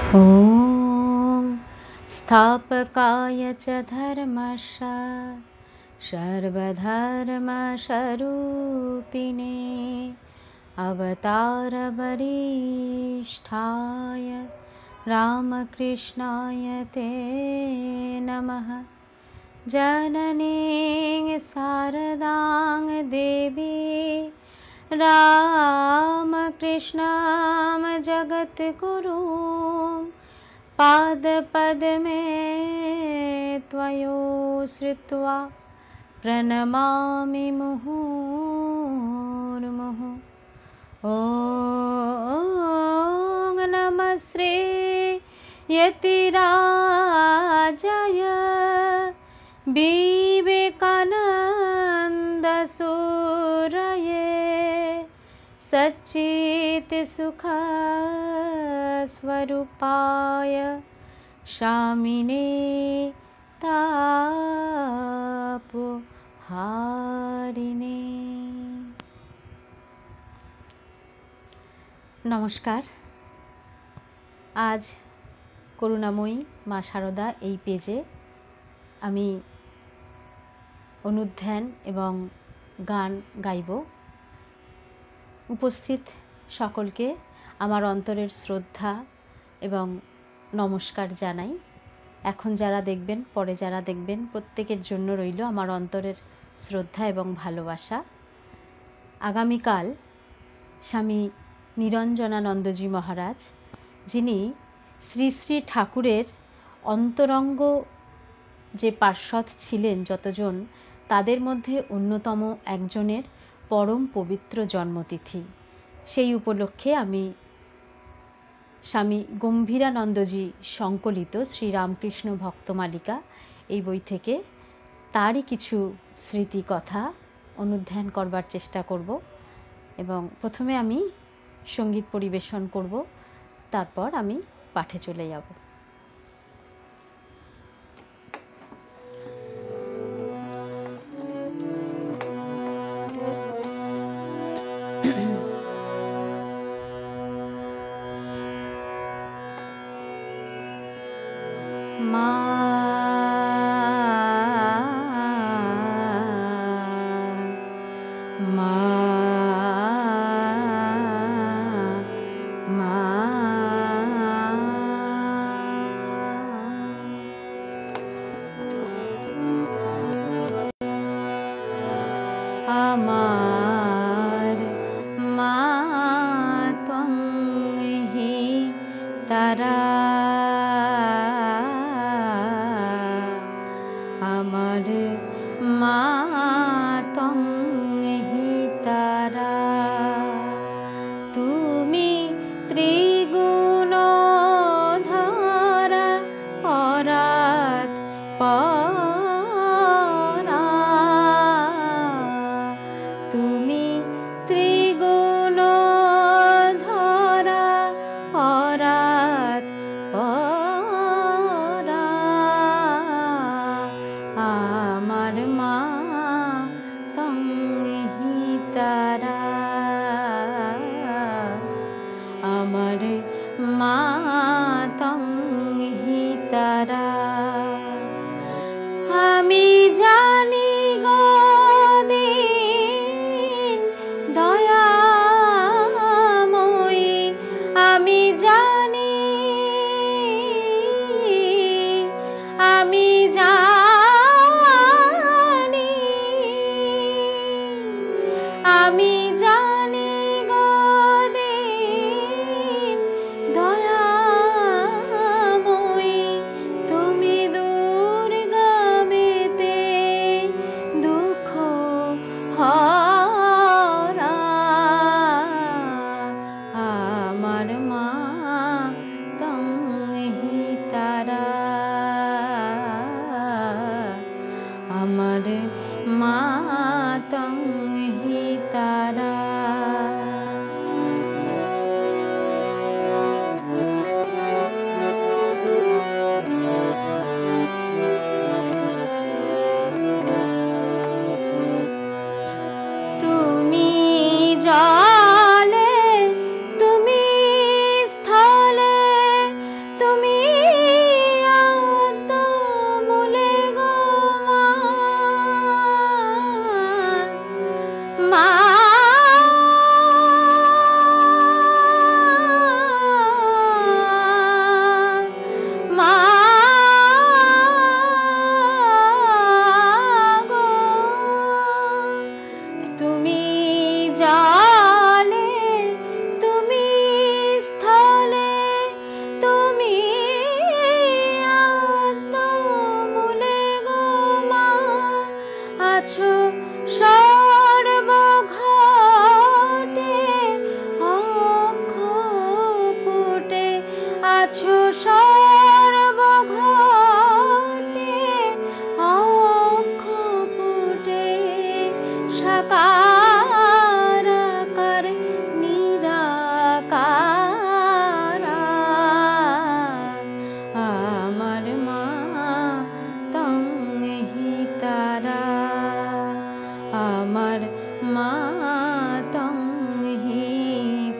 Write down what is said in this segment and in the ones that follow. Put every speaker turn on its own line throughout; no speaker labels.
ॐ स्थापकाय च धर्मस्य सर्वधर्मस्वरूपिणे अवतारवरिष्ठाय रामकृष्णाय ते नमः। जननीं शारदां देवी रामकृष्णं जगद्गुरुं पादपद्मे त्वयोश्रित्वा प्रणमामि मुहुर्मुहुः। ॐ नमः श्री यतिराजाय विवेकानन्दसूरये सच्चित्सुखस्वरूपाय शामिने तापहारिणे। नमस्कार। आज করুণাময়ী মা শারদা এই পেজে আমি অনুধ্যান এবং গান গাইব। উপস্থিত সকলকে আমার অন্তরের শ্রদ্ধা এবং নমস্কার জানাই। এখন যারা দেখবেন, পরে যারা দেখবেন, প্রত্যেকের জন্য রইল আমার অন্তরের শ্রদ্ধা এবং ভালোবাসা। আগামীকাল স্বামী নিরঞ্জনানন্দজি মহারাজ, যিনি শ্রী শ্রী ঠাকুরের অন্তরঙ্গ যে পার্ষদ ছিলেন যতজন, তাদের মধ্যে অন্যতম একজনের পরম পবিত্র জন্মতিথি। সেই উপলক্ষে আমি স্বামী গম্ভীরানন্দজি সংকলিত শ্রীরামকৃষ্ণ ভক্তমালিকা এই বই থেকে তারই কিছু স্মৃতি কথা অনুধ্যান করবার চেষ্টা করব এবং প্রথমে আমি সঙ্গীত পরিবেশন করব, তারপর আমি পাঠে চলে যাব। মা মা মা আমার মা ত্বং হি তারা, আমার মা ত্বং হি তারা। তুমি ত্রিগুণধারা পরাৎ পরা, তুমি ত্রিগুণধারা পরাৎ পরা। আমার মা ত্বং হি তারা, আমার মা ত্বং হি তারা। আমি জানি গো দিন দয়াময়ী, আমি জানি, আমি জানি, আমি জানি গো দিন দয়া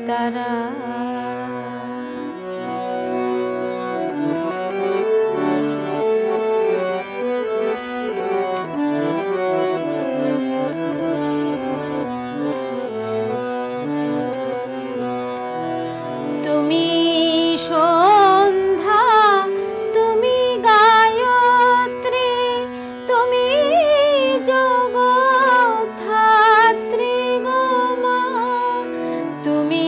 তারা। তুমি সন্ধ্যা, তুমি গায়ত্রী, তুমি জগদ্ধাত্রী গো মা। তুমি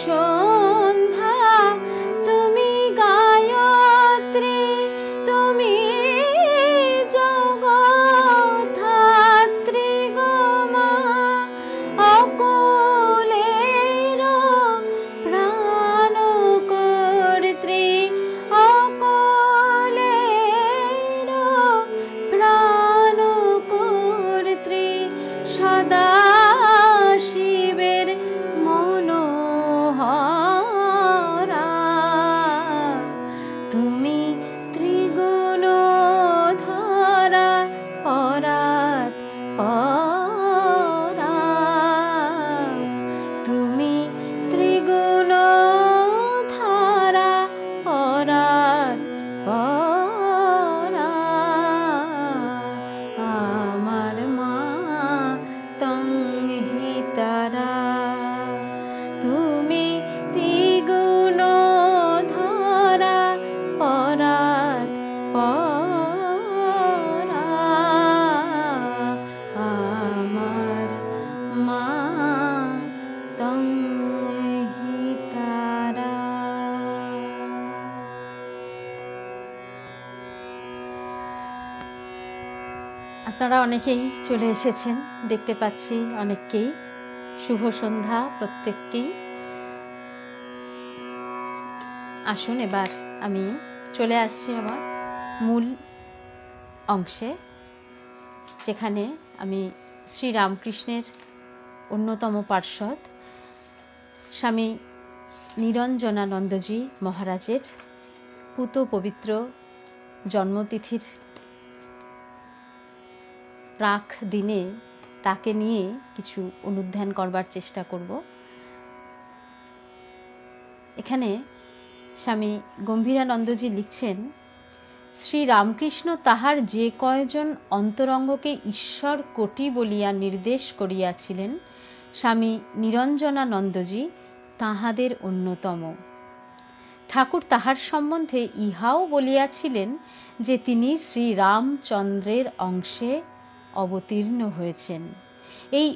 সন্ধ্যা, তুমি গায়ত্রী, তুমি জগদ্ধাত্রী গো মা। অকুলের প্রাণ কর্ত্রী, অকুলের প্রাণ কর্ত্রী, সদা শিবের মনোহরা। তুমি ত্রিগুণ ধরা, পরাৎ পরা। তুমি ত্রিগুণ ধারা, পরাৎ পরা। আমার মা তং হি তারা। তুমি ত্রিগুণ ধরা, পরাৎ পরা। আমার মা তং হি তারা। আপনারা অনেকেই চলে এসেছেন, দেখতে পাচ্ছি অনেককেই। শুভ সন্ধ্যা প্রত্যেককেই। আসুন এবার আমি চলে আসছি আমার মূল অংশে, যেখানে আমি শ্রী রামকৃষ্ণের অন্যতম পার্ষদ স্বামী নিরঞ্জনানন্দজি মহারাজের পূত পবিত্র জন্মতিথির প্রাক দিনে তাকে নিয়ে কিছু অনুধ্যান করবার চেষ্টা করব। এখানে স্বামী গম্ভীরানন্দজি লিখছেন, শ্রী রামকৃষ্ণ তাহার যে কয়জন অন্তরঙ্গকে ঈশ্বর কোটি বলিয়া নির্দেশ করিয়াছিলেন, স্বামী নিরঞ্জনানন্দজি তাহাদের অন্যতম। ঠাকুর তাহার সম্বন্ধে ইহাও বলিয়াছিলেন যে তিনি শ্রী রামচন্দ্রের অংশে অবতীর্ণ হয়েছেন। এই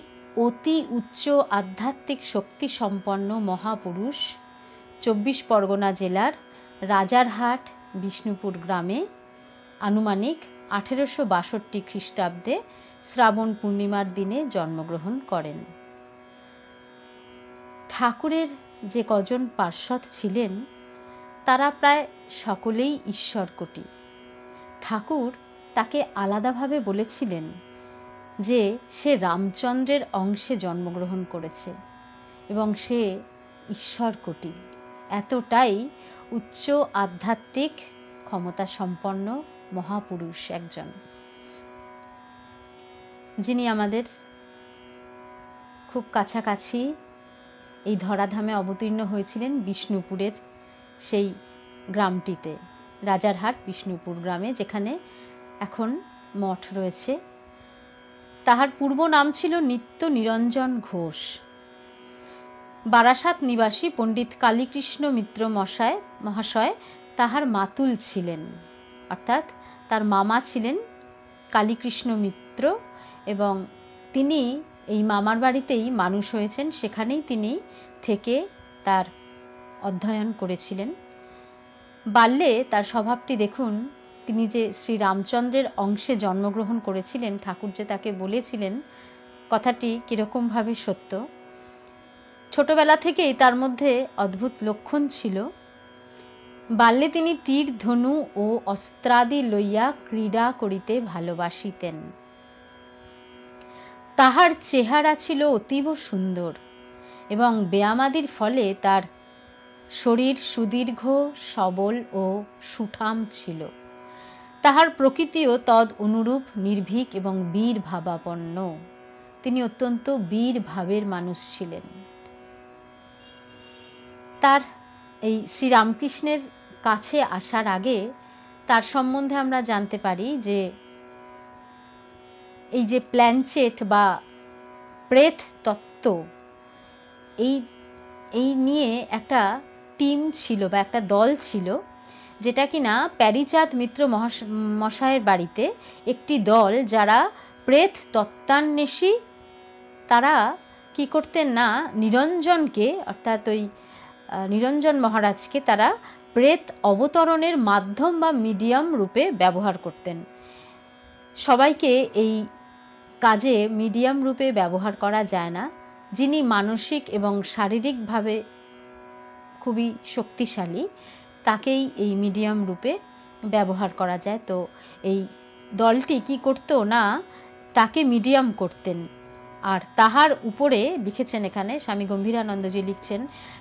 অতি উচ্চ আধ্যাত্মিক শক্তি সম্পন্ন মহাপুরুষ ২৪ পরগনা জেলার রাজারহাট বিষ্ণুপুর গ্রামে আনুমানিক ১৮৬২ খ্রিস্টাব্দে শ্রাবণ পূর্ণিমার দিনে জন্মগ্রহণ করেন। ঠাকুরের যে কজন পার্ষদ ছিলেন তারা প্রায় সকলেই ঈশ্বরকোটি। ঠাকুর তাকে আলাদাভাবে বলেছিলেন যে সে রামচন্দ্রের অংশে জন্মগ্রহণ করেছে এবং সে ঈশ্বরকোটি। এতটাই উচ্চ আধ্যাত্মিক ক্ষমতা সম্পন্ন মহাপুরুষ একজন, যিনি আমাদের খুব কাছাকাছি এই ধরাধামে অবতীর্ণ হয়েছিলেন বিষ্ণুপুরের সেই গ্রামটিতে, রাজারহাট বিষ্ণুপুর গ্রামে, যেখানে এখন মঠ রয়েছে। তাহার পূর্ব নাম ছিল নিত্য নিরঞ্জন ঘোষ। বারাসাত নিবাসী পণ্ডিত কালীকৃষ্ণ মিত্র মহাশয় তাহার মাতুল ছিলেন, অর্থাৎ তার মামা ছিলেন কালীকৃষ্ণ মিত্র, এবং তিনি এই মামার বাড়িতেই মানুষ হয়েছেন। সেখানেই তিনি থেকে তার অধ্যয়ন করেছিলেন। বাল্যে তার স্বভাবটি দেখুন, তিনি যে শ্রী রামচন্দ্রের অংশে জন্মগ্রহণ করেছিলেন, ঠাকুর যে তাকে বলেছিলেন, কথাটি কীরকমভাবে সত্য। ছোটবেলা থেকেই তার মধ্যে অদ্ভুত লক্ষণ ছিল। বাল্যে তিনি তীর, ধনু ও অস্ত্রাদি লইয়া ক্রীড়া করিতে ভালোবাসিতেন। তাহার চেহারা ছিল অতীব সুন্দর এবং ব্যায়ামাদির ফলে তার শরীর সুদীর্ঘ, সবল ও সুঠাম ছিল। তাহার প্রকৃতিও তদ অনুরূপ নির্ভীক এবং বীর ভাবাপন্ন। তিনি অত্যন্ত বীর ভাবের মানুষ ছিলেন। তার এই শ্রীরামকৃষ্ণের কাছে আসার আগে তার সম্বন্ধে আমরা জানতে পারি যে এই যে প্ল্যানচেট বা প্রেত তত্ত্ব, এই নিয়ে একটা টিম ছিল বা একটা দল ছিল, যেটা কিনা প্যারীচাঁদ মিত্র মশায়ের বাড়িতে একটি দল, যারা প্রেত তত্ত্বান্বেষী, তারা কি করতেন না, নিরঞ্জনকে, অর্থাৎ ওই নিরঞ্জন মহারাজকে তারা প্রেত অবতরণের মাধ্যম বা মিডিয়াম রূপে ব্যবহার করতেন। সবাইকে এই কাজে মিডিয়াম রূপে ব্যবহার করা যায় না। যিনি মানসিক এবং শারীরিকভাবে খুবই শক্তিশালী, তাকেই এই মিডিয়াম রূপে ব্যবহার করা যায়। তো এই দলটি কি করতো না, তাকে মিডিয়াম করতেন। আর তাহার উপরে লিখেছেন, এখানে স্বামী গম্ভীরানন্দজি লিখছেন,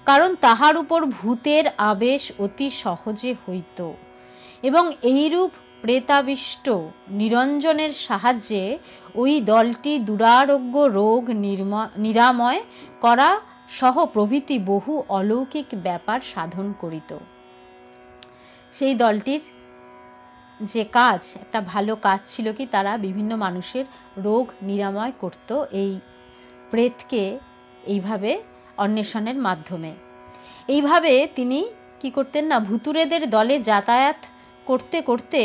কারণ তাহার উপর ভূতের আবেশ অতি সহজে হইত এবং এইরূপ প্রেতাবিষ্ট নিরঞ্জনের সাহায্যে ওই দলটি দুরারোগ্য রোগ নিরাময় করা সহ প্রভৃতি বহু অলৌকিক ব্যাপার সাধন করিত। সেই দলটির যে কাজ, একটা ভালো কাজ ছিল কি, তারা বিভিন্ন মানুষের রোগ নিরাময় করত এই প্রেতকে এইভাবে অন্বেষণের মাধ্যমে। এইভাবে তিনি কি করতেন না, ভুতুড়েদের দলে যাতায়াত করতে করতে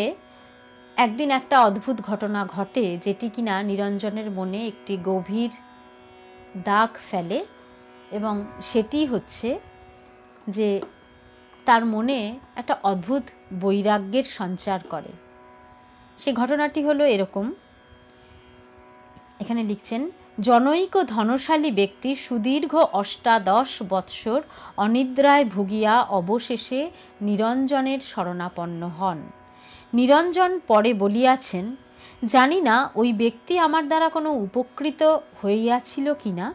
একদিন একটা অদ্ভুত ঘটনা ঘটে, যেটি কিনা নিরঞ্জনের মনে একটি গভীর দাগ ফেলে, এবং সেটি হচ্ছে যে তার মনে একটা অদ্ভুত বৈরাগ্যের সঞ্চার করে। সে ঘটনাটি হলো এরকম, এখানে লিখছেন, জনৈক ধনশালী ব্যক্তি সুদীর্ঘ ৮ বৎসর অনিদ্রায় ভুগিয়া অবশেষে নিরঞ্জনের শরণাপন্ন হন। নিরঞ্জন পরে বলিয়াছেন, জানি না ওই ব্যক্তি আমার দ্বারা কোনো উপকৃত হইয়াছিল কিনা,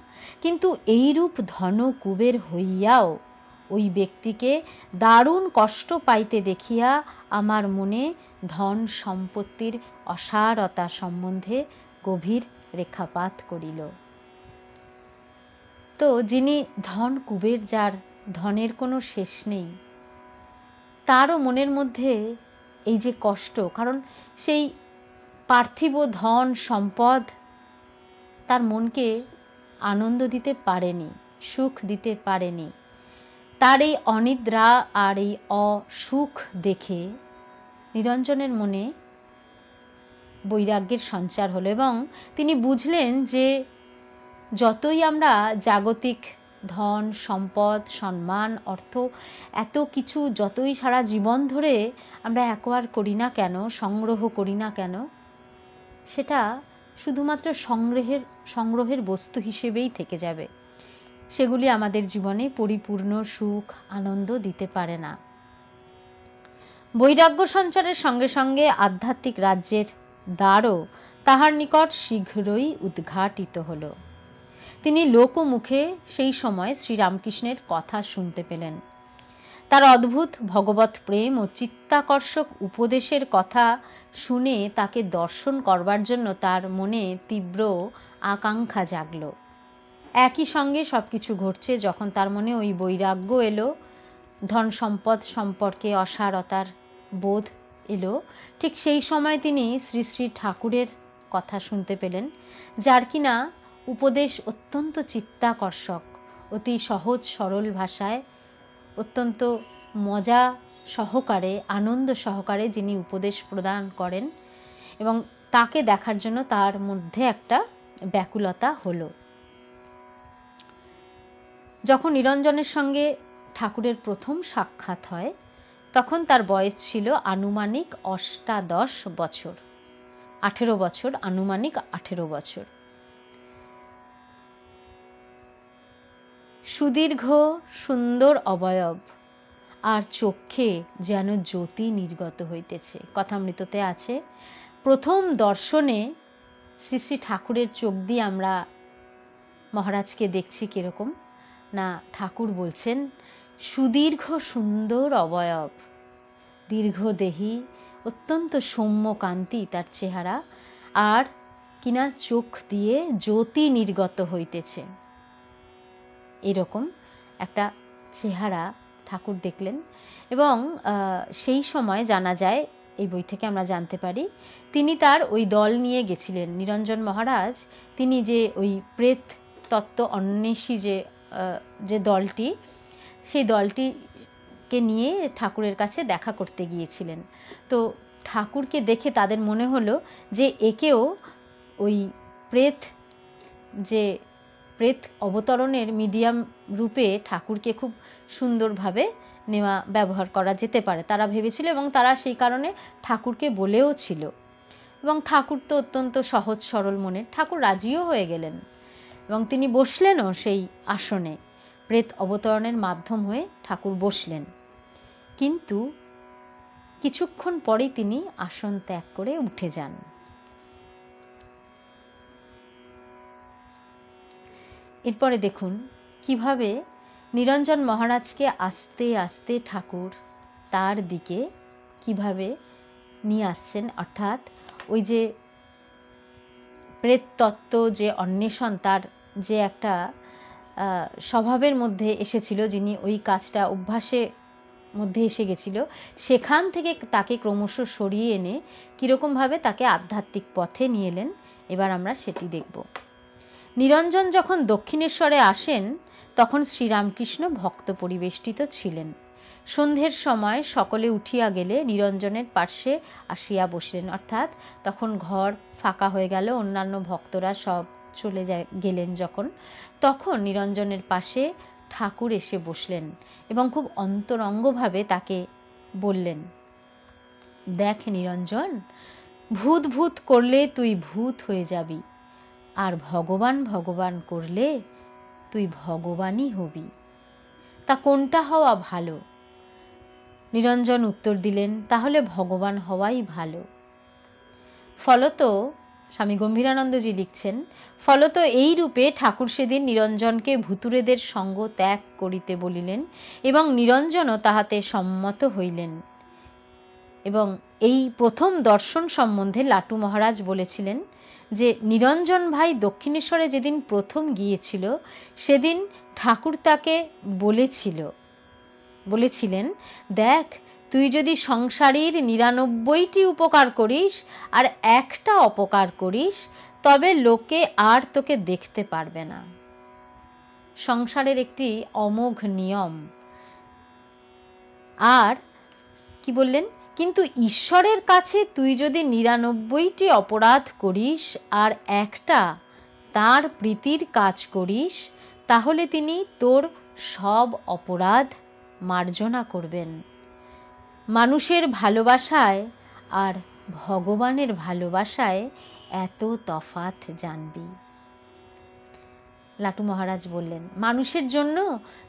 কিন্তু এইরূপ ধন কুবের হইয়াও ওই ব্যক্তিকে দারুণ কষ্ট পাইতে দেখিয়া আমার মনে ধন সম্পত্তির অসারতা সম্বন্ধে গভীর রেখাপাত করিল। তো যিনি ধন কুবের, যার ধনের কোনো শেষ নেই, তারও মনের মধ্যে এই যে কষ্ট, কারণ সেই পার্থিব ধন সম্পদ তার মনকে আনন্দ দিতে পারেনি, সুখ দিতে পারেনি। তার এই অনিদ্রা আর এই অসুখ দেখে নিরঞ্জনের মনে বৈরাগ্যের সঞ্চার হলো, এবং তিনি বুঝলেন যে যতই আমরা জাগতিক ধন সম্পদ সম্মান অর্থ এত কিছু যতই সারা জীবন ধরে আমরা অ্যাকোয়ার করি না কেন, সংগ্রহ করি না কেন, সেটা শুধুমাত্র সংগ্রহের বস্তু হিসেবেই থেকে যাবে। সেগুলি আমাদের জীবনে পরিপূর্ণ সুখ আনন্দ দিতে পারে না। বৈরাগ্য সঞ্চারের সঙ্গে সঙ্গে আধ্যাত্মিক রাজ্যের দ্বারও তাহার নিকট শীঘ্রই উদ্ঘাটিত হল। তিনি লোকমুখে সেই সময় শ্রীরামকৃষ্ণের কথা শুনতে পেলেন। তার অদ্ভুত ভগবৎ প্রেম ও চিত্তাকর্ষক উপদেশের কথা শুনে তাকে দর্শন করবার জন্য তার মনে তীব্র আকাঙ্ক্ষা জাগল। একই সঙ্গে সব কিছু ঘটছে, যখন তার মনে ওই বৈরাগ্য এলো, ধন সম্পদ সম্পর্কে অসারতার বোধ এলো, ঠিক সেই সময় তিনি শ্রী শ্রী ঠাকুরের কথা শুনতে পেলেন, যার কিনা উপদেশ অত্যন্ত চিত্তাকর্ষক, অতি সহজ সরল ভাষায় অত্যন্ত মজা সহকারে আনন্দ সহকারে যিনি উপদেশ প্রদান করেন, এবং তাকে দেখার জন্য তার মধ্যে একটা ব্যাকুলতা হলো। যখন নিরঞ্জনের সঙ্গে ঠাকুরের প্রথম সাক্ষাৎ হয়, তখন তার বয়স ছিল আনুমানিক ৮৮ বছর, ১৮ বছর, আনুমানিক ১৮ বছর। সুদীর্ঘ সুন্দর অবয়ব আর চক্ষে যেন জ্যোতি নির্গত হইতেছে, কথামৃততে আছে। প্রথম দর্শনে শ্রী শ্রী ঠাকুরের চোখ দিয়ে আমরা মহারাজকে দেখছি কিরকম না, ঠাকুর বলছেন সুদীর্ঘ সুন্দর অবয়ব, দীর্ঘদেহী, অত্যন্ত সৌম্য কান্তি তার চেহারা, আর কিনা চোখ দিয়ে জ্যোতি নির্গত হইতেছে, এরকম একটা চেহারা ঠাকুর দেখলেন। এবং সেই সময় জানা যায়, এই বই থেকে আমরা জানতে পারি, তিনি তার ওই দল নিয়ে গেছিলেন। নিরঞ্জন মহারাজ তিনি যে ওই প্রেত তত্ত্ব অন্বেষী যে দলটি, সেই দলটিকে নিয়ে ঠাকুরের কাছে দেখা করতে গিয়েছিলেন। তো ঠাকুরকে দেখে তাদের মনে হলো যে একেও ওই প্রেত অবতরণের মিডিয়াম রূপে ঠাকুরকে খুব সুন্দরভাবে ব্যবহার করা যেতে পারে, তারা ভেবেছিল। এবং তারা সেই কারণে ঠাকুরকে বলেও ছিল। এবং ঠাকুর তো অত্যন্ত সহজ সরল মনের, ঠাকুর রাজিও হয়ে গেলেন এবং তিনি বসলেনও সেই আসনে। প্রেত অবতরণের মাধ্যম হয়ে ঠাকুর বসলেন, কিন্তু কিছুক্ষণ পরেই তিনি আসন ত্যাগ করে উঠে যান। এরপরে দেখুন কিভাবে নিরঞ্জন মহারাজকে আস্তে আস্তে ঠাকুর তার দিকে কিভাবে নিয়ে আসছেন। অর্থাৎ ওই যে প্রেত তত্ত্ব যে অন্বেষণ, তার যে একটা স্বভাবের মধ্যে এসেছিল, যিনি ওই কাজটা অভ্যাসের মধ্যে এসে গেছিল, সেখান থেকে তাকে ক্রমশ সরিয়ে এনে কীরকমভাবে তাকে আধ্যাত্মিক পথে নিয়ে এলেন, এবার আমরা সেটি দেখব। নিরঞ্জন যখন দক্ষিণেশ্বরে আসেন তখন শ্রীরামকৃষ্ণ ভক্ত পরিবেষ্টিত ছিলেন। সন্ধ্যের সময় সকলে উঠিয়া গেলে নিরঞ্জনের পার্শ্বে আসিয়া বসলেন। অর্থাৎ তখন ঘর ফাঁকা হয়ে গেল, অন্যান্য ভক্তরা সব চলে গেলেন যখন, তখন নিরঞ্জনের পাশে ঠাকুর এসে বসলেন এবং খুব অন্তরঙ্গভাবে তাকে বললেন, দেখ নিরঞ্জন, ভূত ভূত করলে তুই ভূত হয়ে যাবি, আর ভগবান ভগবান করলে তুই ভগবানই হবি। তা কোনটা হওয়া ভালো? নিরঞ্জন উত্তর দিলেন, তাহলে ভগবান হওয়াই ভালো। ফলত স্বামী গম্ভীরানন্দজি লিখছেন, ফলত এই রূপে ঠাকুর সেদিন নিরঞ্জনকে ভুতুড়েদের সঙ্গ ত্যাগ করিতে বলিলেন এবং নিরঞ্জনও তাহাতে সম্মত হইলেন। এবং এই প্রথম দর্শন সম্বন্ধে লাটু মহারাজ বলেছিলেন যে নিরঞ্জন ভাই দক্ষিণেশ্বরে যেদিন প্রথম গিয়েছিল সেদিন ঠাকুর তাকে বলেছিলেন, দেখ, তুই যদি সংসারীর 99টি উপকার করিস আর একটা অপকার করিস, তবে লোকে আর তোকে দেখতে পারবে না। সংসারের একটি অমোঘ নিয়ম। আর কি বললেন, কিন্তু ঈশ্বরের কাছে তুই যদি 99টি অপরাধ করিস আর একটা তার প্রীতির কাজ করিস, তাহলে তিনি তোর সব অপরাধ মার্জনা করবেন। মানুষের ভালোবাসায় আর ভগবানের ভালোবাসায় এত তফাৎ জানবি। লাটু মহারাজ বললেন, মানুষের জন্য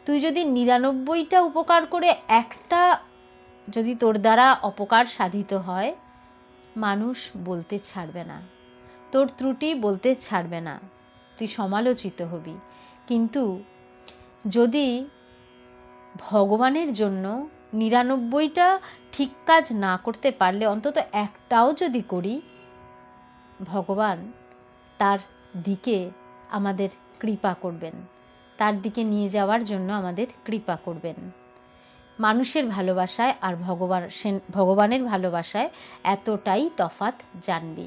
তুই যদি 99টা উপকার করে একটা যদি তোর দ্বারা অপকার সাধিত হয়, মানুষ বলতে ছাড়বে না, তোর ত্রুটি বলতে ছাড়বে না, তুই সমালোচিত হবি। কিন্তু যদি ভগবানের জন্য 99টা ঠিক কাজ না করতে পারলে অন্তত একটাও যদি করি, ভগবান তার দিকে আমাদের কৃপা করবেন, তার দিকে নিয়ে যাওয়ার জন্য আমাদের কৃপা করবেন। মানুষের ভালোবাসায় আর ভগবানের ভালোবাসায় এতটাই তফাৎ জানবি।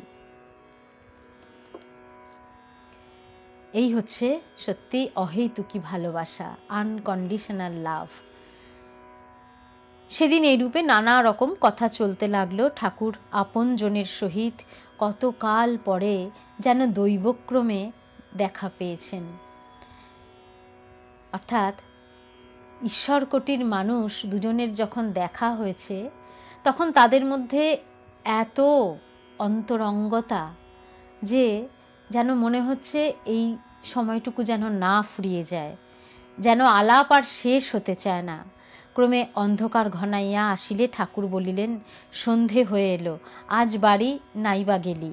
এই হচ্ছে সত্যি অহেতুকী ভালোবাসা, আনকন্ডিশনাল লাভ। সেদিন এই রূপে নানা রকম কথা চলতে লাগলো। ঠাকুর আপনজনের সহিত কতকাল পরে যেন দৈবক্রমে দেখা পেয়েছেন। অর্থাৎ ঈশ্বরকোটির মানুষ দুজনের যখন দেখা হয়েছে, তখন তাদের মধ্যে এত অন্তরঙ্গতা যে যেন মনে হচ্ছে এই সময়টুকু যেন না ফুরিয়ে যায়, যেন আলাপ আর শেষ হতে চায় না। ক্রমে অন্ধকার ঘনাইয়া আসিলে ঠাকুর বলিলেন, সন্ধে হয়ে এলো, আজ বাড়ি নাইবা গেলি,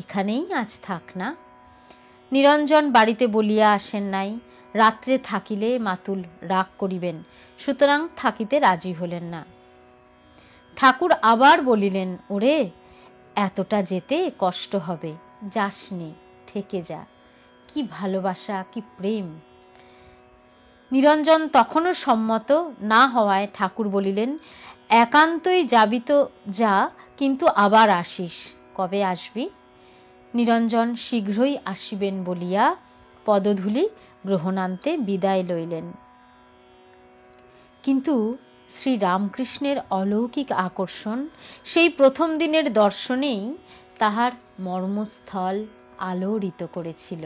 এখানেই আজ থাক না। নিরঞ্জন বাড়িতে বলিয়া আসেন নাই, রাত্রে থাকিলে মাতুল রাগ করিবেন, সুতরাং থাকিতে রাজি হলেন না। ঠাকুর আবার বলিলেন, ওরে, এতটা যেতে কষ্ট হবে, যাসনি, থেকে যা। কি ভালোবাসা, কি প্রেম! নিরঞ্জন তখনও সম্মত না হওয়ায় ঠাকুর বলিলেন, একান্তই যাবি তো যা, কিন্তু আবার আসিস। কবে আসবি? নিরঞ্জন শীঘ্রই আসিবেন বলিয়া পদধূলি গ্রহণান্তে বিদায় লইলেন। কিন্তু শ্রী রামকৃষ্ণের অলৌকিক আকর্ষণ সেই প্রথম দিনের দর্শনেই তাহার মর্মস্থল আলোড়িত করেছিল।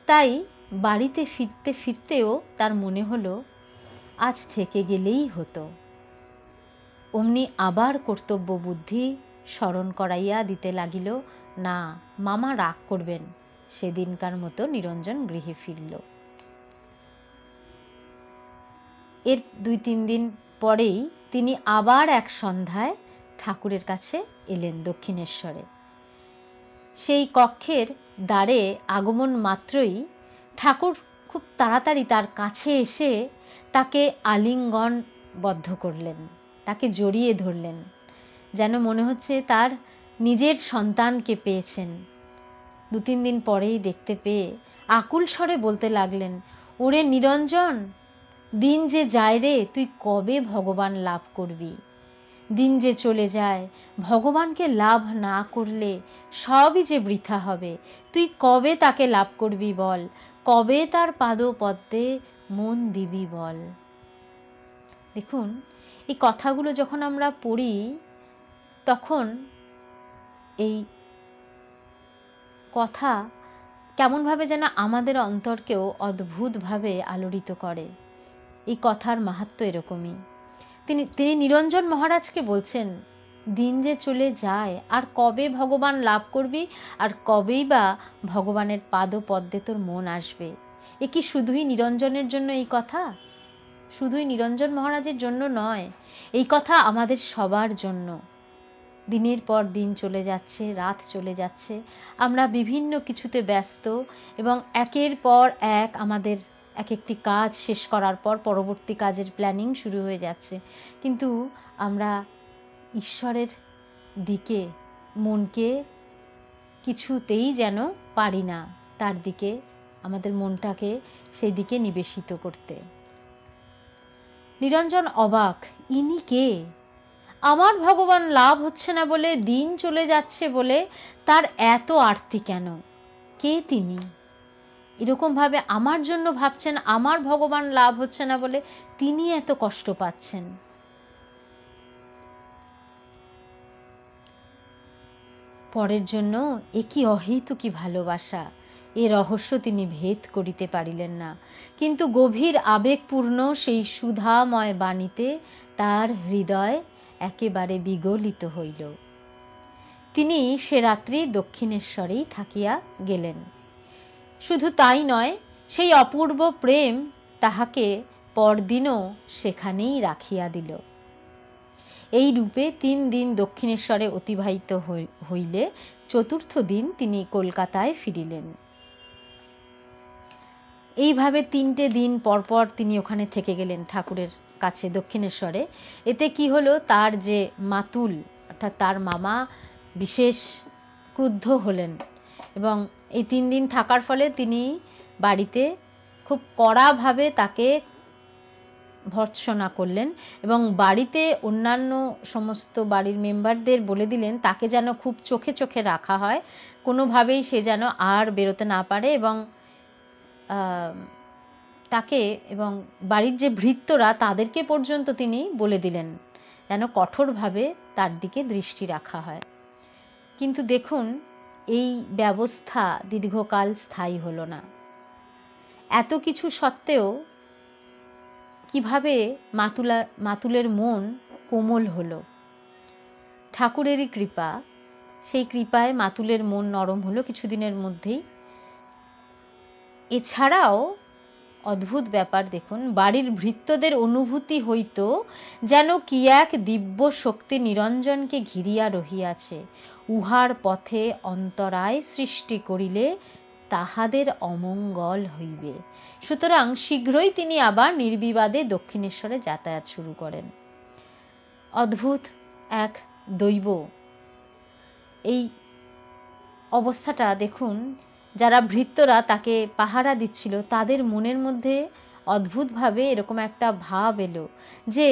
তাই বাড়িতে ফিরতে ফিরতেও তার মনে হলো আজ থেকে গেলেই হতো। অমনি আবার কর্তব্য বুদ্ধি স্মরণ করাইয়া দিতে লাগিল, না, মামা রাগ করবেন। সেদিনকার মতো নিরঞ্জন গৃহে ফিরল। এর 2-3 দিন পরেই তিনি আবার এক সন্ধ্যায় ঠাকুরের কাছে এলেন দক্ষিণেশ্বরে। সেই কক্ষের দ্বারে আগমন মাত্রই ঠাকুর খুব তাড়াতাড়ি তার কাছে এসে তাকে আলিঙ্গনবদ্ধ করলেন, তাকে জড়িয়ে ধরলেন, যেন মনে হচ্ছে তার নিজের সন্তানকে পেয়েছেন। 2-3 দিন পরেই দেখতে পেয়ে আকুল স্বরে বলতে লাগলেন, ওরে নিরঞ্জন, দিন যে যায় রে, তুই কবে ভগবান লাভ করবি? দিন যে চলে যায়, ভগবানকে লাভ না করলে সবই যে বৃথা হবে। তুই কবে তাকে লাভ করবি বল? কবে তার পাদপদ্মে মন দিবি বল? দেখুন, এই কথাগুলো যখন আমরা পড়ি তখন এই কথা কেমনভাবে যেন আমাদের অন্তরকেও অদ্ভুতভাবে আলোড়িত করে। এই কথার মাহাত্ম্য এরকমই। তিনি নিরঞ্জন মহারাজকে বলছেন, দিন যে চলে যায়, আর কবে ভগবান লাভ করবি, আর কবেই বা ভগবানের পাদপদ্মে তোর মন আসবে? এ কি শুধুই নিরঞ্জনের জন্য এই কথা? শুধুই নিরঞ্জন মহারাজের জন্য নয়, এই কথা আমাদের সবার জন্য। দিনের পর দিন চলে যাচ্ছে, রাত চলে যাচ্ছে, আমরা বিভিন্ন কিছুতে ব্যস্ত এবং একের পর এক আমাদের এক একটি কাজ শেষ করার পর পরবর্তী কাজের প্ল্যানিং শুরু হয়ে যাচ্ছে, কিন্তু আমরা ঈশ্বরের দিকে মনকে কিছুতেই যেন পারি না, তার দিকে আমাদের মনটাকে সেই দিকে নিবেশিত করতে। নিরঞ্জন অবাক, ইনি কে? আমার ভগবান লাভ হচ্ছে না বলে, দিন চলে যাচ্ছে বলে তার এত আরতি কেন? কে তিনি? এরকমভাবে আমার জন্য ভাবছেন, আমার ভগবান লাভ হচ্ছে না বলে তিনি এত কষ্ট পাচ্ছেন। পরের জন্য এ কি অহেতুকী ভালোবাসা, এ রহস্য তিনি ভেদ করিতে পারিলেন না। কিন্তু গভীর আবেগপূর্ণ সেই সুধাময় বাণীতে তার হৃদয় একেবারে বিগলিত হইল। তিনি সে রাত্রি দক্ষিণেশ্বরেই থাকিয়া গেলেন। শুধু তাই নয়, সেই অপূর্ব প্রেম তাহাকে পরদিনও সেখানেই রাখিয়া দিল। এই রূপে 3 দিন দক্ষিণেশ্বরে অতিবাহিত হইলে 4th দিন তিনি কলকাতায় ফিরিলেন। এইভাবে 3টে দিন পরপর তিনি ওখানে থেকে গেলেন ঠাকুরের কাছে দক্ষিণেশ্বরে। এতে কি হলো, তার যে মাতুল অর্থাৎ তার মামা বিশেষ ক্রুদ্ধ হলেন এবং এই 3 দিন থাকার ফলে তিনি বাড়িতে খুব কড়াভাবে তাকে ভর্ৎসনা করলেন এবং বাড়িতে অন্যান্য সমস্ত বাড়ির মেম্বারদের বলে দিলেন তাকে যেন খুব চোখে চোখে রাখা হয়, কোনোভাবেই সে যেন আর বেরোতে না পারে, এবং তাকে এবং বাড়ির যে ভৃত্যরা তাদেরকে পর্যন্ত তিনি বলে দিলেন যেন কঠোরভাবে তার দিকে দৃষ্টি রাখা হয়। কিন্তু দেখুন, এই ব্যবস্থা দীর্ঘকাল স্থায়ী হলো না। এত কিছু সত্ত্বেও কিভাবে মাতুলের মন কোমল হলো? ঠাকুরেরই কৃপা। সেই কৃপায় মাতুলের মন নরম হলো কিছুদিনের মধ্যেই। এছাড়াও অদ্ভুত ব্যাপার দেখুন, বাড়ির ভৃত্যদের অনুভূতি হইত যেন কি এক দিব্য শক্তি নিরঞ্জনকে ঘিরিয়া রহিয়াছে, উহার পথে অন্তরায় সৃষ্টি করিলে তাহাদের অমঙ্গল হইবে। সুতরাং শীঘ্রই তিনি আবার নির্বিবাদে দক্ষিণেশ্বরে যাতায়াত শুরু করেন। অদ্ভুত এক দৈব। এই অবস্থাটা দেখুন, যারা ভৃত্যরা তাকে পাহারা দিচ্ছিল তাদের মনের মধ্যে অদ্ভুতভাবে এরকম একটা ভাব এলো যে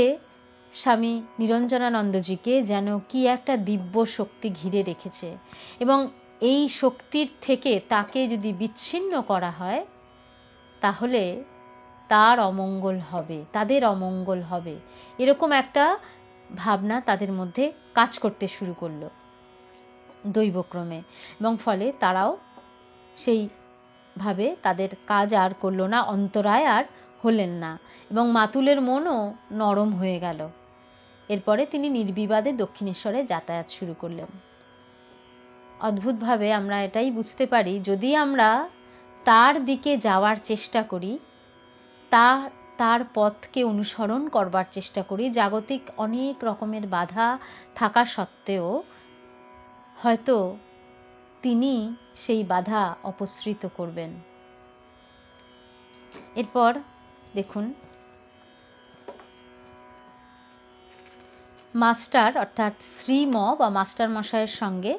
স্বামী নিরঞ্জনানন্দজিকে যেন কি একটা দিব্য শক্তি ঘিরে রেখেছে, এবং এই শক্তির থেকে তাকে যদি বিচ্ছিন্ন করা হয় তাহলে তার অমঙ্গল হবে, তাদের অমঙ্গল হবে, এরকম একটা ভাবনা তাদের মধ্যে কাজ করতে শুরু করলো দৈবক্রমে, এবং ফলে তারাও সেইভাবে তাদের কাজ আর করলো না, অন্তরায় আর হলেন না, এবং মাতুলের মনও নরম হয়ে গেল। এরপরে তিনি নির্বিবাদে দক্ষিণেশ্বরে যাতায়াত শুরু করলেন। অদ্ভুতভাবে আমরা এটাই বুঝতে পারি, যদি আমরা তার দিকে যাওয়ার চেষ্টা করি, তার পথকে অনুসরণ করবার চেষ্টা করি, জাগতিক অনেক রকমের বাধা থাকা সত্ত্বেও হয়তো তিনি সেই বাধা অপসৃত করবেন। এরপর দেখুন, মাস্টার অর্থাৎ শ্রীম বা মাস্টার মশাইয়ের সঙ্গে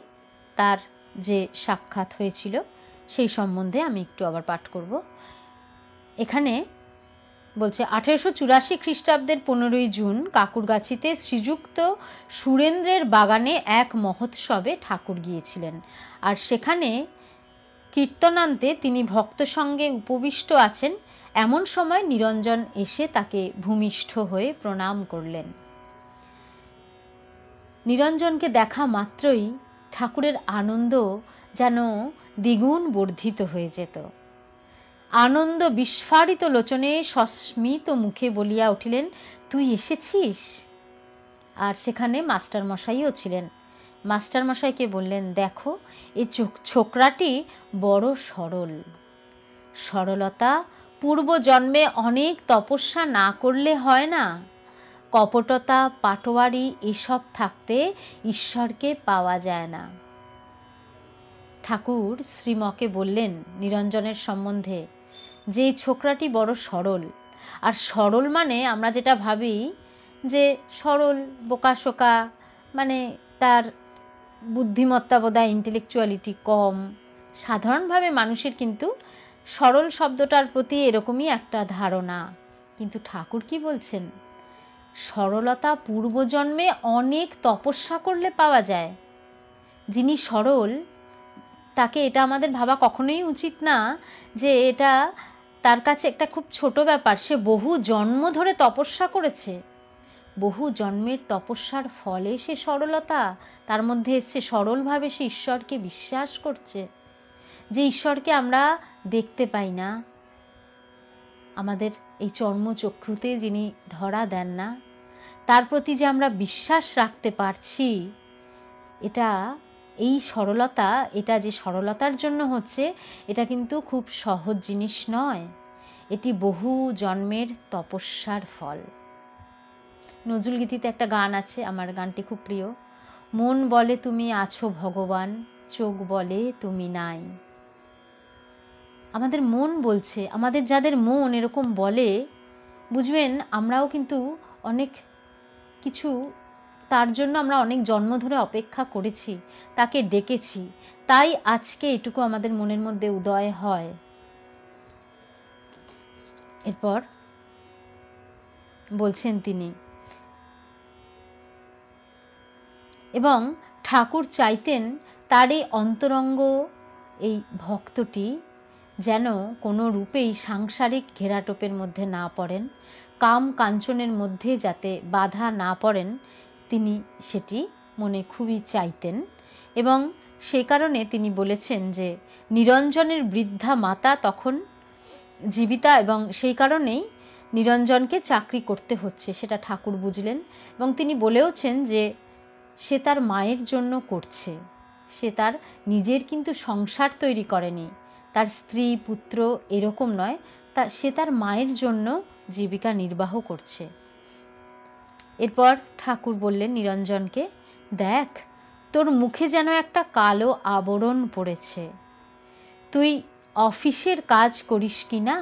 তার যে সাক্ষাৎ হয়েছিল সেই সম্বন্ধে আমি একটু আবার পাঠ করব। এখানে বলছে 1884 খ্রিস্টাব্দের 15ই জুন কাকুরগাছিতে শ্রীযুক্ত সুরেন্দ্রের বাগানে এক মহোৎসবে ঠাকুর গিয়েছিলেন, আর সেখানে কীর্তনান্তে তিনি ভক্ত সঙ্গে উপবিষ্ট আছেন, এমন সময় নিরঞ্জন এসে তাকে ভূমিষ্ঠ হয়ে প্রণাম করলেন। নিরঞ্জনকে দেখা মাত্রই ঠাকুরের আনন্দ যেন দ্বিগুণ বর্ধিত হয়ে যেত। আনন্দ বিস্ফারিত লোচনে সস্মিত মুখে বলিয়া উঠিলেন, তুই এসেছিস? আর সেখানে মাস্টারমশাইও ছিলেন। মাস্টারমশাইকে বললেন, দেখো এই ছোকরাটি বড় সরল। সরলতা পূর্বজন্মে অনেক তপস্যা না করলে হয় না। কপটতা, পাটোয়ারি এসব থাকতে ঈশ্বরকে পাওয়া যায় না। ঠাকুর শ্রীমকে বললেন নিরঞ্জনের সম্বন্ধে যে এই ছোকরাটি বড় সরল। আর সরল মানে আমরা যেটা ভাবি যে সরল বোকাশোকা, মানে তার বুদ্ধিমত্তা বোধহয় ইন্টেলেকচুয়ালিটি কম। সাধারণভাবে মানুষের কিন্তু সরল শব্দটার প্রতি এরকমই একটা ধারণা, কিন্তু ঠাকুর কি বলছেন, সরলতা পূর্বজন্মে অনেক তপস্যা করলে পাওয়া যায়। যিনি সরল তাকে এটা আমাদের ভাবা কখনোই উচিত না যে এটা তার কাছে একটা খুব ছোট ব্যাপার। সে বহু জন্ম ধরে তপস্যা করেছে, বহু জন্মের তপস্যার ফলে সে সরলতা তার মধ্যে এসছে। সরলভাবে সে ঈশ্বরকে বিশ্বাস করছে, যে ঈশ্বরকে আমরা দেখতে পাই না, আমাদের এই চর্মচক্ষুতে যিনি ধরা দেন না, তার প্রতি যে আমরা বিশ্বাস রাখতে পারছি, এটা এই সরলতা, এটা যে সরলতার জন্য হচ্ছে, এটা কিন্তু খুব সহজ জিনিস নয়। এটি বহু জন্মের তপস্যার ফল। নজরুলগীতিতে একটা গান আছে, আমার গানটি খুব প্রিয়, মন বলে তুমি আছো ভগবান, চোখ বলে তুমি নাই। আমাদের মন বলছে, আমাদের যাদের মন এরকম বলে, বুঝবেন আমরাও কিন্তু অনেক কিছু, তার জন্য আমরা অনেক জন্ম ধরে অপেক্ষা করেছি, তাকে ডেকেছি, তাই আজকে এটুকু আমাদের মনের মধ্যে উদয় হয়। এরপর বলছেন তিনি, এবং ঠাকুর চাইতেন তার এই অন্তরঙ্গ এই ভক্তটি যেন কোনো রূপেই সাংসারিক ঘেরাটোপের মধ্যে না পড়েন, কাম কাঞ্চনের মধ্যে যাতে বাধা না পড়েন, তিনি সেটি মনে খুবই চাইতেন। এবং সেই কারণে তিনি বলেছেন যে নিরঞ্জনের বৃদ্ধা মাতা তখন জীবিতা, এবং সেই কারণেই নিরঞ্জনকে চাকরি করতে হচ্ছে, সেটা ঠাকুর বুঝলেন। এবং তিনি বলেওছেন যে সে তার মায়ের জন্য করছে, সে তার নিজের কিন্তু সংসার তৈরি করেনি, তার স্ত্রী পুত্র এরকম নয়, সে তার মায়ের জন্য জীবিকা নির্বাহ করছে। এরপর ঠাকুর বললেন নিরঞ্জনকে, দেখ তোর মুখে যেন একটা কালো আবরণ পড়েছে, তুই অফিসের কাজ করিস কি না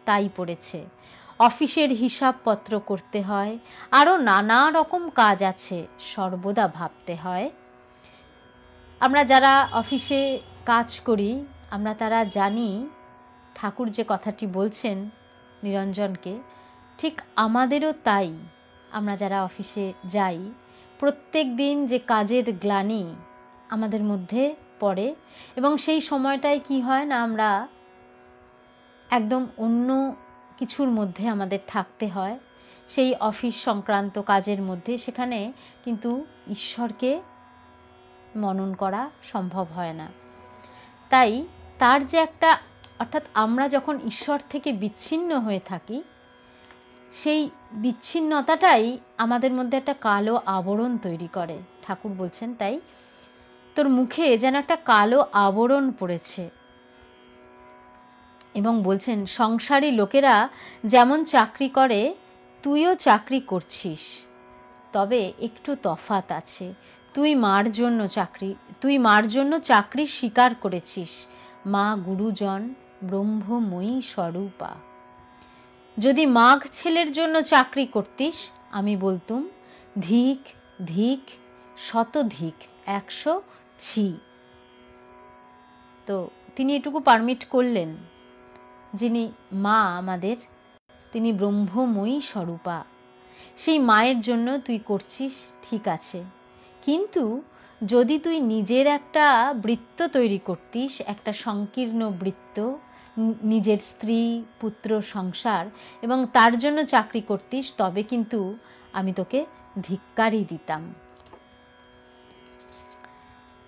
তাই পড়েছে। অফিসের হিসাবপত্র করতে হয়, আরও নানা রকম কাজ আছে, সর্বদা ভাবতে হয়। আমরা যারা অফিসে কাজ করি আমরা তারা জানি ঠাকুর যে কথাটি বলছেন নিরঞ্জনকে, ঠিক আমাদেরও তাই। আমরা যারা অফিসে যাই, প্রত্যেক দিন যে কাজের গ্লানি আমাদের মধ্যে পড়ে, এবং সেই সময়টায় কি হয় না, আমরা একদম অন্য কিছুর মধ্যে আমাদের থাকতে হয়, সেই অফিস সংক্রান্ত কাজের মধ্যে। সেখানে কিন্তু ঈশ্বরকে মনন করা সম্ভব হয় না। তাই তার যে একটা, অর্থাৎ আমরা যখন ঈশ্বর থেকে বিচ্ছিন্ন হয়ে থাকি, সেই বিচ্ছিন্নতাটাই আমাদের মধ্যে একটা কালো আবরণ তৈরি করে। ঠাকুর বলছেন, তাই তোর মুখে যেন একটা কালো আবরণ পড়েছে। এবং বলছেন, সংসারী লোকেরা যেমন চাকরি করে তুইও চাকরি করছিস, তবে একটু তফাৎ আছে। তুই মার জন্য চাকরি স্বীকার করেছিস, মা গুরুজন ব্রহ্মময়ী স্বরূপা। যদি মাঘ ছেলের জন্য চাকরি করতিস, আমি বলতুম ধিক ধিক শতধিক 100 ছি। তো তিনি এটুকু পারমিট করলেন, যিনি মা আমাদের, তিনি ব্রহ্মময়ী স্বরূপা। সেই মায়ের জন্য তুই করছিস, ঠিক আছে, কিন্তু যদি তুই নিজের একটা বৃত্ত তৈরি করতিস, একটা সংকীর্ণ বৃত্ত, নিজের স্ত্রী পুত্র সংসার, এবং তার জন্য চাকরি করতিস, তবে কিন্তু আমি তোকে ধিক্কারই দিতাম।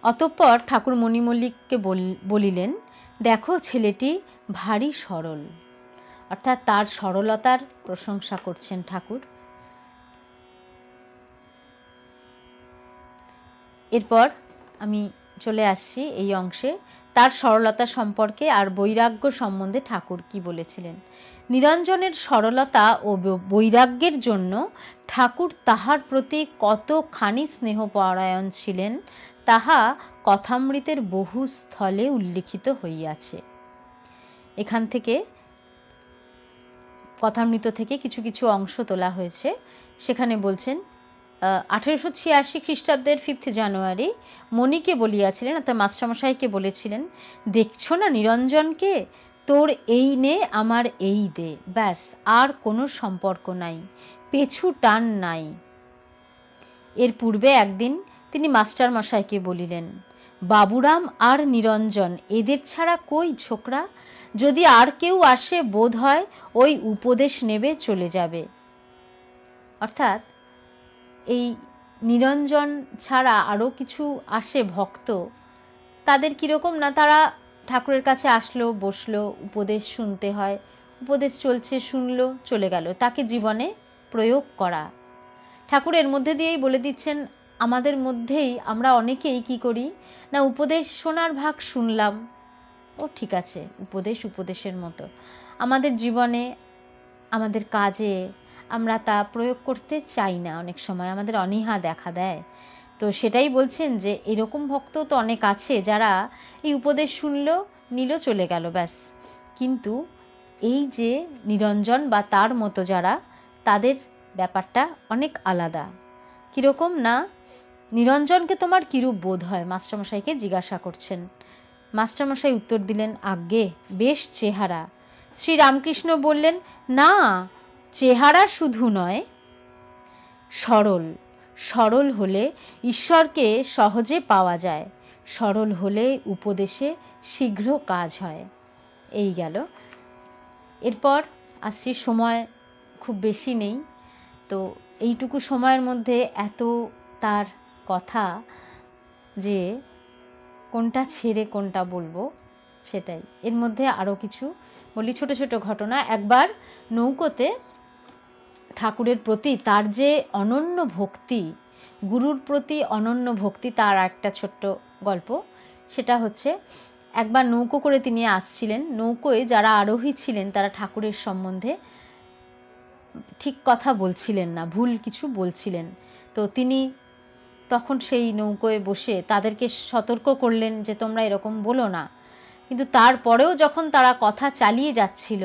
অতঃপর ঠাকুর মণিমল্লিককে বলিলেন, দেখো ছেলেটি ভারী সরল। অর্থাৎ তার সরলতার প্রশংসা করছেন ঠাকুর। এরপর আমি চলে আসছি এই অংশে, তার সরলতা সম্পর্কে আর বৈরাগ্য সম্বন্ধে ঠাকুর কি বলেছিলেন। নিরঞ্জনের সরলতা ও বৈরাগ্যের জন্য ঠাকুর তাহার প্রতি কতখানি স্নেহপরায়ণ ছিলেন, তাহা কথামৃতের বহু স্থলে উল্লিখিত হইয়াছে। এখান থেকে কথামৃত থেকে কিছু কিছু অংশ তোলা হয়েছে। সেখানে বলছেন, 1886 খ্রিস্টাব্দের 5 জানুয়ারি মণিকে বলিয়াছিলেন, অর্থাৎ মাস্টারমশাইকে বলেছিলেন, দেখছো না নিরঞ্জনকে, তোর এই নে আমার এই দে, ব্যাস, আর কোনো সম্পর্ক নাই, পেছু টান নাই। এর পূর্বে একদিন তিনি মাস্টারমশাইকে বলিলেন, বাবুরাম আর নিরঞ্জন এদের ছাড়া কই ছোকরা, যদি আর কেউ আসে বোধ হয় ওই উপদেশ নেবে চলে যাবে। অর্থাৎ এই নিরঞ্জন ছাড়া আরও কিছু আসে ভক্ত, তাদের কীরকম না, তারা ঠাকুরের কাছে আসলো, বসলো, উপদেশ শুনতে হয়, উপদেশ চলছে, শুনলো, চলে গেল, তাকে জীবনে প্রয়োগ করা। ঠাকুর এর মধ্যে দিয়েই বলে দিচ্ছেন, আমাদের মধ্যেই আমরা অনেকেই কি করি না, উপদেশ শোনার ভাগ শুনলাম, ও ঠিক আছে, উপদেশের মতো, আমাদের জীবনে আমাদের কাজে আমরা তা প্রয়োগ করতে চাই না, অনেক সময় আমাদের অনীহা দেখা দেয়। তো সেটাই বলছেন যে এরকম ভক্ত তো অনেক আছে যারা এই উপদেশ শুনলো, নিল, চলে গেল, ব্যাস। কিন্তু এই যে নিরঞ্জন বা তার মতো যারা, তাদের ব্যাপারটা অনেক আলাদা। কীরকম না, নিরঞ্জনকে তোমার কিরূপ বোধ হয়, মাস্টারমশাইকে জিজ্ঞাসা করছেন। মাস্টারমশাই উত্তর দিলেন, আজ্ঞে বেশ চেহারা। শ্রীরামকৃষ্ণ বললেন, না, চেহারা শুধু নয়, সরল। সরল হলে ঈশ্বরকে সহজে পাওয়া যায়, সরল হলে উপদেশে শীঘ্র কাজ হয়। এই গেল। এরপর আসছি, সময় খুব বেশি নেই, তো এইটুকু সময়ের মধ্যে এত তার কথা যে কোনটা ছেড়ে কোনটা বলবো সেটাই। এর মধ্যে আরও কিছু বলি, ছোট ছোট ঘটনা। একবার নৌকোতে ঠাকুরের প্রতি তার যে অনন্য ভক্তি, গুরুর প্রতি অনন্য ভক্তি, তার একটা ছোট্ট গল্প। সেটা হচ্ছে, একবার নৌকো করে তিনি আসছিলেন, নৌকোয় যারা আরোহী ছিলেন তারা ঠাকুরের সম্বন্ধে ঠিক কথা বলছিলেন না, ভুল কিছু বলছিলেন। তো তিনি তখন সেই নৌকোয় বসে তাদেরকে সতর্ক করলেন যে তোমরা এরকম বলো না। কিন্তু তারপরেও যখন তারা কথা চালিয়ে যাচ্ছিল,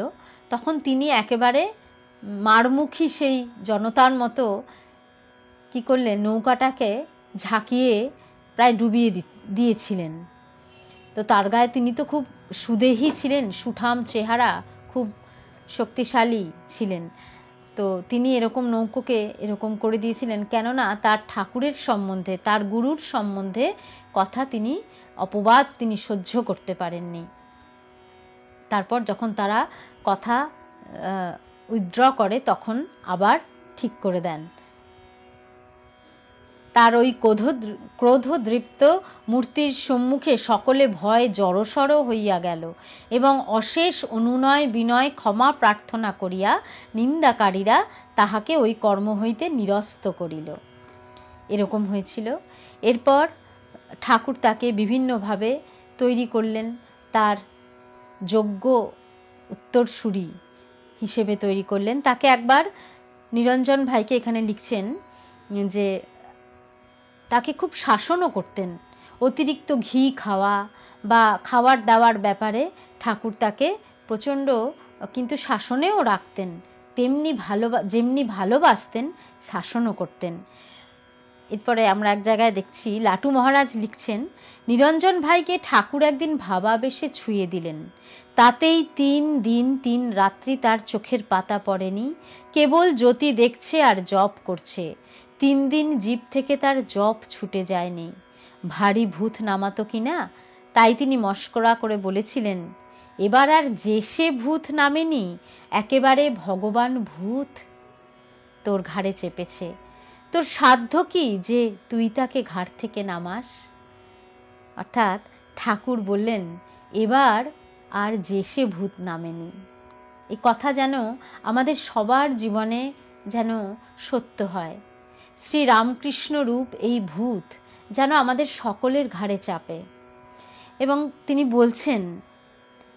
তখন তিনি একেবারে মারমুখী সেই জনতার মতো কি করলেন, নৌকাটাকে ঝাঁকিয়ে প্রায় ডুবিয়ে দিয়েছিলেন। তো তার গায়ে, তিনি তো খুব সুদেহী ছিলেন, সুঠাম চেহারা, খুব শক্তিশালী ছিলেন। তো তিনি এরকম নৌকোকে এরকম করে দিয়েছিলেন, কেননা তার ঠাকুরের সম্বন্ধে, তার গুরুর সম্বন্ধে কথা তিনি, অপবাদ তিনি সহ্য করতে পারেননি। তারপর যখন তারা কথা উইথড্র করে তখন আবার ঠিক করে দেন। তার ওই ক্রোধদৃপ্ত মূর্তির সম্মুখে সকলে ভয়ে জড়সড় হইয়া গেল এবং অশেষ অনুনয় বিনয় ক্ষমা প্রার্থনা করিয়া নিন্দাকারীরা তাহাকে ওই কর্ম হইতে নিরস্ত করিল। এরকম হয়েছিল। এরপর ঠাকুর তাকে বিভিন্নভাবে তৈরি করলেন, তার যোগ্য উত্তরসূরি হিসেবে তৈরি করলেন। তাকে একবার নিরঞ্জন ভাইকে এখানে লিখছেন যে তাকে খুব শাসনও করতেন। অতিরিক্ত ঘি খাওয়া বা খাবার দাওয়ার ব্যাপারে ঠাকুর তাকে প্রচণ্ড কিন্তু শাসনেও রাখতেন, যেমনি ভালোবাসতেন শাসনও করতেন। এরপরে আমরা এক জায়গায় দেখছি লাটু মহারাজ লিখছেন, নিরঞ্জন ভাইকে ঠাকুর একদিন ভাবাবেশে ছুঁয়ে দিলেন, তাতেই 3 দিন 3 রাত্রি তার চোখের পাতা পড়েনি, কেবল জ্যোতি দেখছে আর জপ করছে। 3 দিন জিভ থেকে তার জপ ছুটে যায়নি। ভারী ভূত নামাতো কিনা, তাই তিনি মস্করা করে বলেছিলেন, এবার আর যে সে ভূত নামেনি, একেবারে ভগবান ভূত তোর ঘাড়ে চেপেছে। তোর সাধ্য কি যে তুই তাকে ঘাট থেকে নামাস? অর্থাৎ ঠাকুর বললেন, এবার আর যে সে ভূত নামেনি। এই কথা যেন আমাদের সবার জীবনে যেন সত্য হয়। শ্রী রামকৃষ্ণ রূপ এই ভূত যেন আমাদের সকলের ঘাড়ে চাপে। এবং তিনি বলছেন,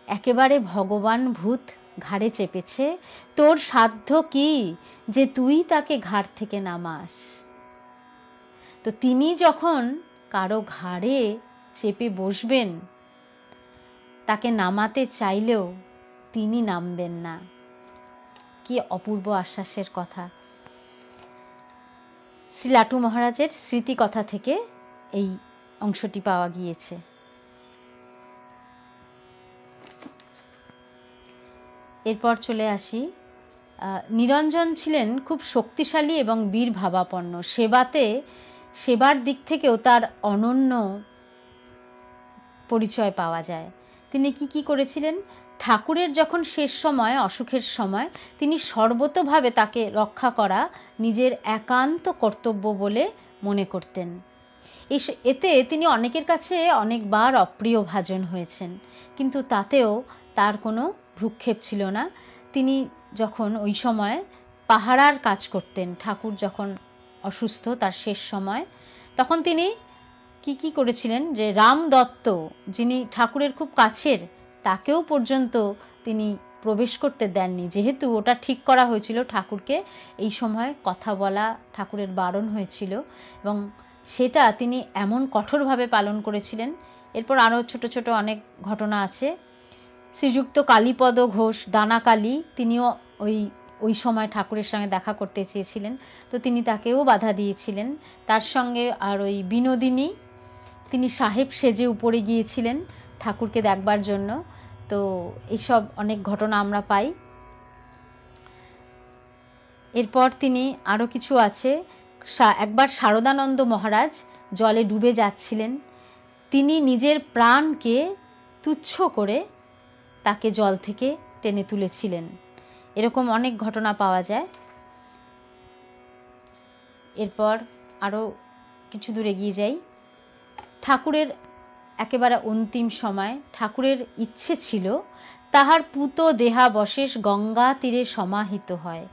একেবারে ভগবান ভূত ঘাড়ে চেপেছে, তোর সাধ্য কি যে তুই তাকে ঘাট থেকে নামাস? তো তিনি যখন কারো ঘাড়ে চেপে বসবেন, তাকে নামাতে চাইলেও তিনি নামবেন না। কি অপূর্ব আশ্বাসের কথা! শ্রী লাটু মহারাজের স্মৃতি কথা থেকে এই অংশটি পাওয়া গিয়েছে। এরপর চলে আসি, নিরঞ্জন ছিলেন খুব শক্তিশালী এবং বীর ভাবাপন্ন। সেবার দিক থেকেও তার অনন্য পরিচয় পাওয়া যায়। তিনি কি করেছিলেন? ঠাকুরের যখন শেষ সময়, অসুখের সময়, তিনি সর্বতোভাবে তাকে রক্ষা করা নিজের একান্ত কর্তব্য বলে মনে করতেন। এতে তিনি অনেকের কাছে অনেকবার অপ্রিয় ভাজন হয়েছেন, কিন্তু তাতেও তার কোনো ভ্রুক্ষেপ ছিল না। তিনি যখন ওই সময় পাহারার কাজ করতেন, ঠাকুর যখন অসুস্থ তার শেষ সময়, তখন তিনি কি করেছিলেন যে রাম দত্ত, যিনি ঠাকুরের খুব কাছের, তাকেও পর্যন্ত তিনি প্রবেশ করতে দেননি, যেহেতু ওটা ঠিক করা হয়েছিল ঠাকুরকে এই সময় কথা বলা ঠাকুরের বারণ হয়েছিল, এবং সেটা তিনি এমন কঠোরভাবে পালন করেছিলেন। এরপর আরও ছোট ছোট অনেক ঘটনা আছে। শ্রীযুক্ত কালীপদ ঘোষ, দানাকালী, তিনিও ওই সময় ঠাকুরের সঙ্গে দেখা করতে চেয়েছিলেন, তো তিনি তাকেও বাধা দিয়েছিলেন। তার সঙ্গে আর ওই বিনোদিনী, তিনি সাহেব সেজে উপরে গিয়েছিলেন ঠাকুরকে দেখবার জন্য। তো এইসব অনেক ঘটনা আমরা পাই। এরপর তিনি আরও কিছু আছে। একবার শারদানন্দ মহারাজ জলে ডুবে যাচ্ছিলেন, তিনি নিজের প্রাণকে তুচ্ছ করে তাকে জল থেকে টেনে তুলেছিলেন। এরকম অনেক ঘটনা পাওয়া যায়। এরপর আরও কিছু দূর এগিয়ে যাই। ঠাকুরের একেবারে অন্তিম সময় ঠাকুরের ইচ্ছে ছিল তাহার পুত দেহাবশেষ গঙ্গা তীরে সমাহিত হয়,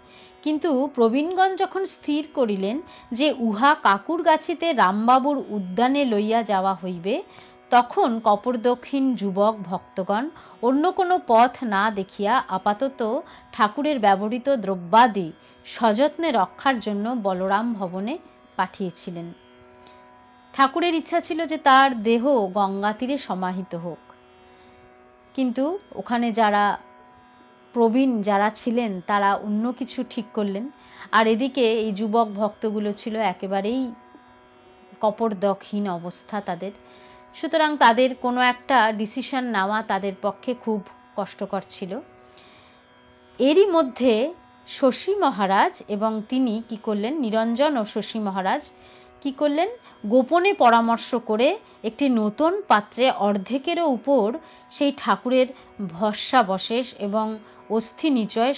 কিন্তু প্রবীণগণ যখন স্থির করিলেন যে উহা কাকুরগাছিতে রামবাবুর উদ্যানে লইয়া যাওয়া হইবে, তখন কপরদক্ষিণ যুবক ভক্তগণ অন্য কোনো পথ না দেখিয়া আপাতত ঠাকুরের ব্যবহৃত দ্রব্যাদি সযত্নে রক্ষার জন্য বলরাম ভবনে পাঠিয়েছিলেন। ঠাকুরের ইচ্ছা ছিল যে তার দেহ গঙ্গা তীরে সমাহিত হোক, কিন্তু ওখানে যারা প্রবীণ যারা ছিলেন তারা অন্য কিছু ঠিক করলেন, আর এদিকে এই যুবক ভক্তগুলো ছিল একেবারেই কপরদক্ষহীন অবস্থা তাদের। সুতরাং তাদের কোনো একটা ডিসিশন নেওয়া তাদের পক্ষে খুব কষ্টকর ছিল। এরই মধ্যে শশী মহারাজ এবং তিনি কি করলেন, নিরঞ্জন ও শশী মহারাজ কি করলেন, গোপনে পরামর্শ করে একটি নতুন পাত্রে অর্ধেকেরও উপর সেই ঠাকুরের ভস্মাবশেষ এবং অস্থি নিচয়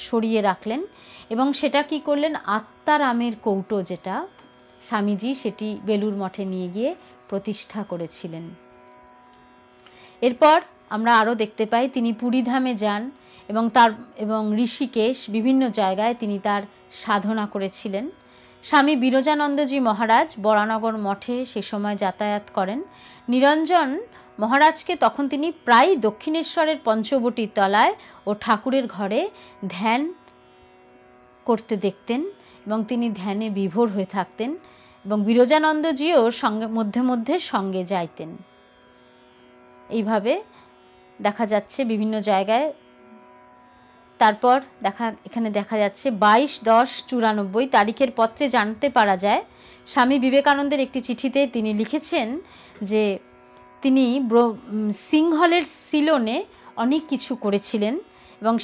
সরিয়ে রাখলেন এবং সেটা কি করলেন, আত্মারামের কৌটো যেটা স্বামীজি সেটি বেলুড় মঠে নিয়ে গিয়ে প্রতিষ্ঠা করেছিলেন। এরপর আমরা আরও দেখতে পাই তিনি পুরীধামে যান এবং ঋষিকেশ বিভিন্ন জায়গায় তিনি তার সাধনা করেছিলেন। স্বামী বিরজানন্দজি মহারাজ বরানগর মঠে সে সময় যাতায়াত করেন। নিরঞ্জন মহারাজকে তখন তিনি প্রায় দক্ষিণেশ্বরের পঞ্চবটির তলায় ও ঠাকুরের ঘরে ধ্যান করতে দেখতেন এবং তিনি ধ্যানে বিভোর হয়ে থাকতেন এবং বিরজানন্দজিও সঙ্গে মধ্যে মধ্যে সঙ্গে যাইতেন। এইভাবে দেখা যাচ্ছে বিভিন্ন জায়গায়। তারপর এখানে দেখা যাচ্ছে 22/10/94 তারিখের পত্রে জানতে পারা যায় স্বামী বিবেকানন্দের একটি চিঠিতে তিনি লিখেছেন যে তিনি সিংহলের সিলনে অনেক কিছু করেছিলেন এবং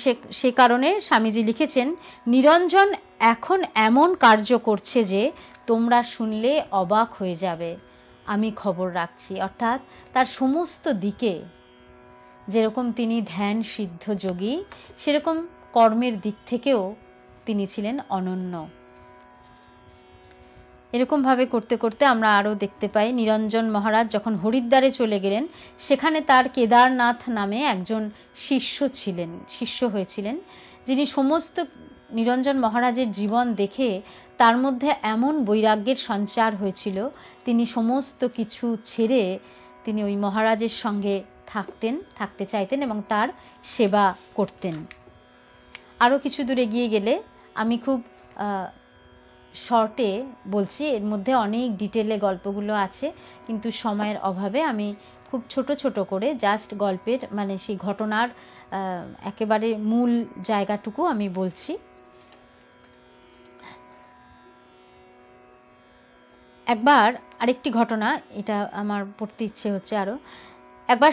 সে কারণে স্বামীজি লিখেছেন, নিরঞ্জন এখন এমন কার্য করছে যে তোমরা শুনলে অবাক হয়ে যাবে, আমি খবর রাখছি। অর্থাৎ তার সমস্ত দিকে যেরকম তিনি ধ্যান সিদ্ধ যোগী, সেরকম কর্মের দিক থেকেও তিনি ছিলেন অনন্য। এরকমভাবে করতে করতে আমরা আরও দেখতে পাই নিরঞ্জন মহারাজ যখন হরিদ্বারে চলে গেলেন, সেখানে তার কেদারনাথ নামে একজন শিষ্য হয়েছিলেন, যিনি সমস্ত নিরঞ্জন মহারাজের জীবন দেখে তার মধ্যে এমন বৈরাগ্যের সঞ্চার হয়েছিল, তিনি সমস্ত কিছু ছেড়ে তিনি ওই মহারাজের সঙ্গে থাকতে চাইতেন এবং তার সেবা করতেন। আরও কিছু দূর এগিয়ে গেলে আমি খুব শর্টে বলছি, এর মধ্যে অনেক ডিটেলে গল্পগুলো আছে, কিন্তু সময়ের অভাবে আমি খুব ছোট ছোট করে জাস্ট গল্পের মানে সেই ঘটনার একেবারে মূল জায়গাটুকু আমি বলছি। একবার আরেকটি ঘটনা, এটা আমার পড়তে ইচ্ছে হচ্ছে আরও। একবার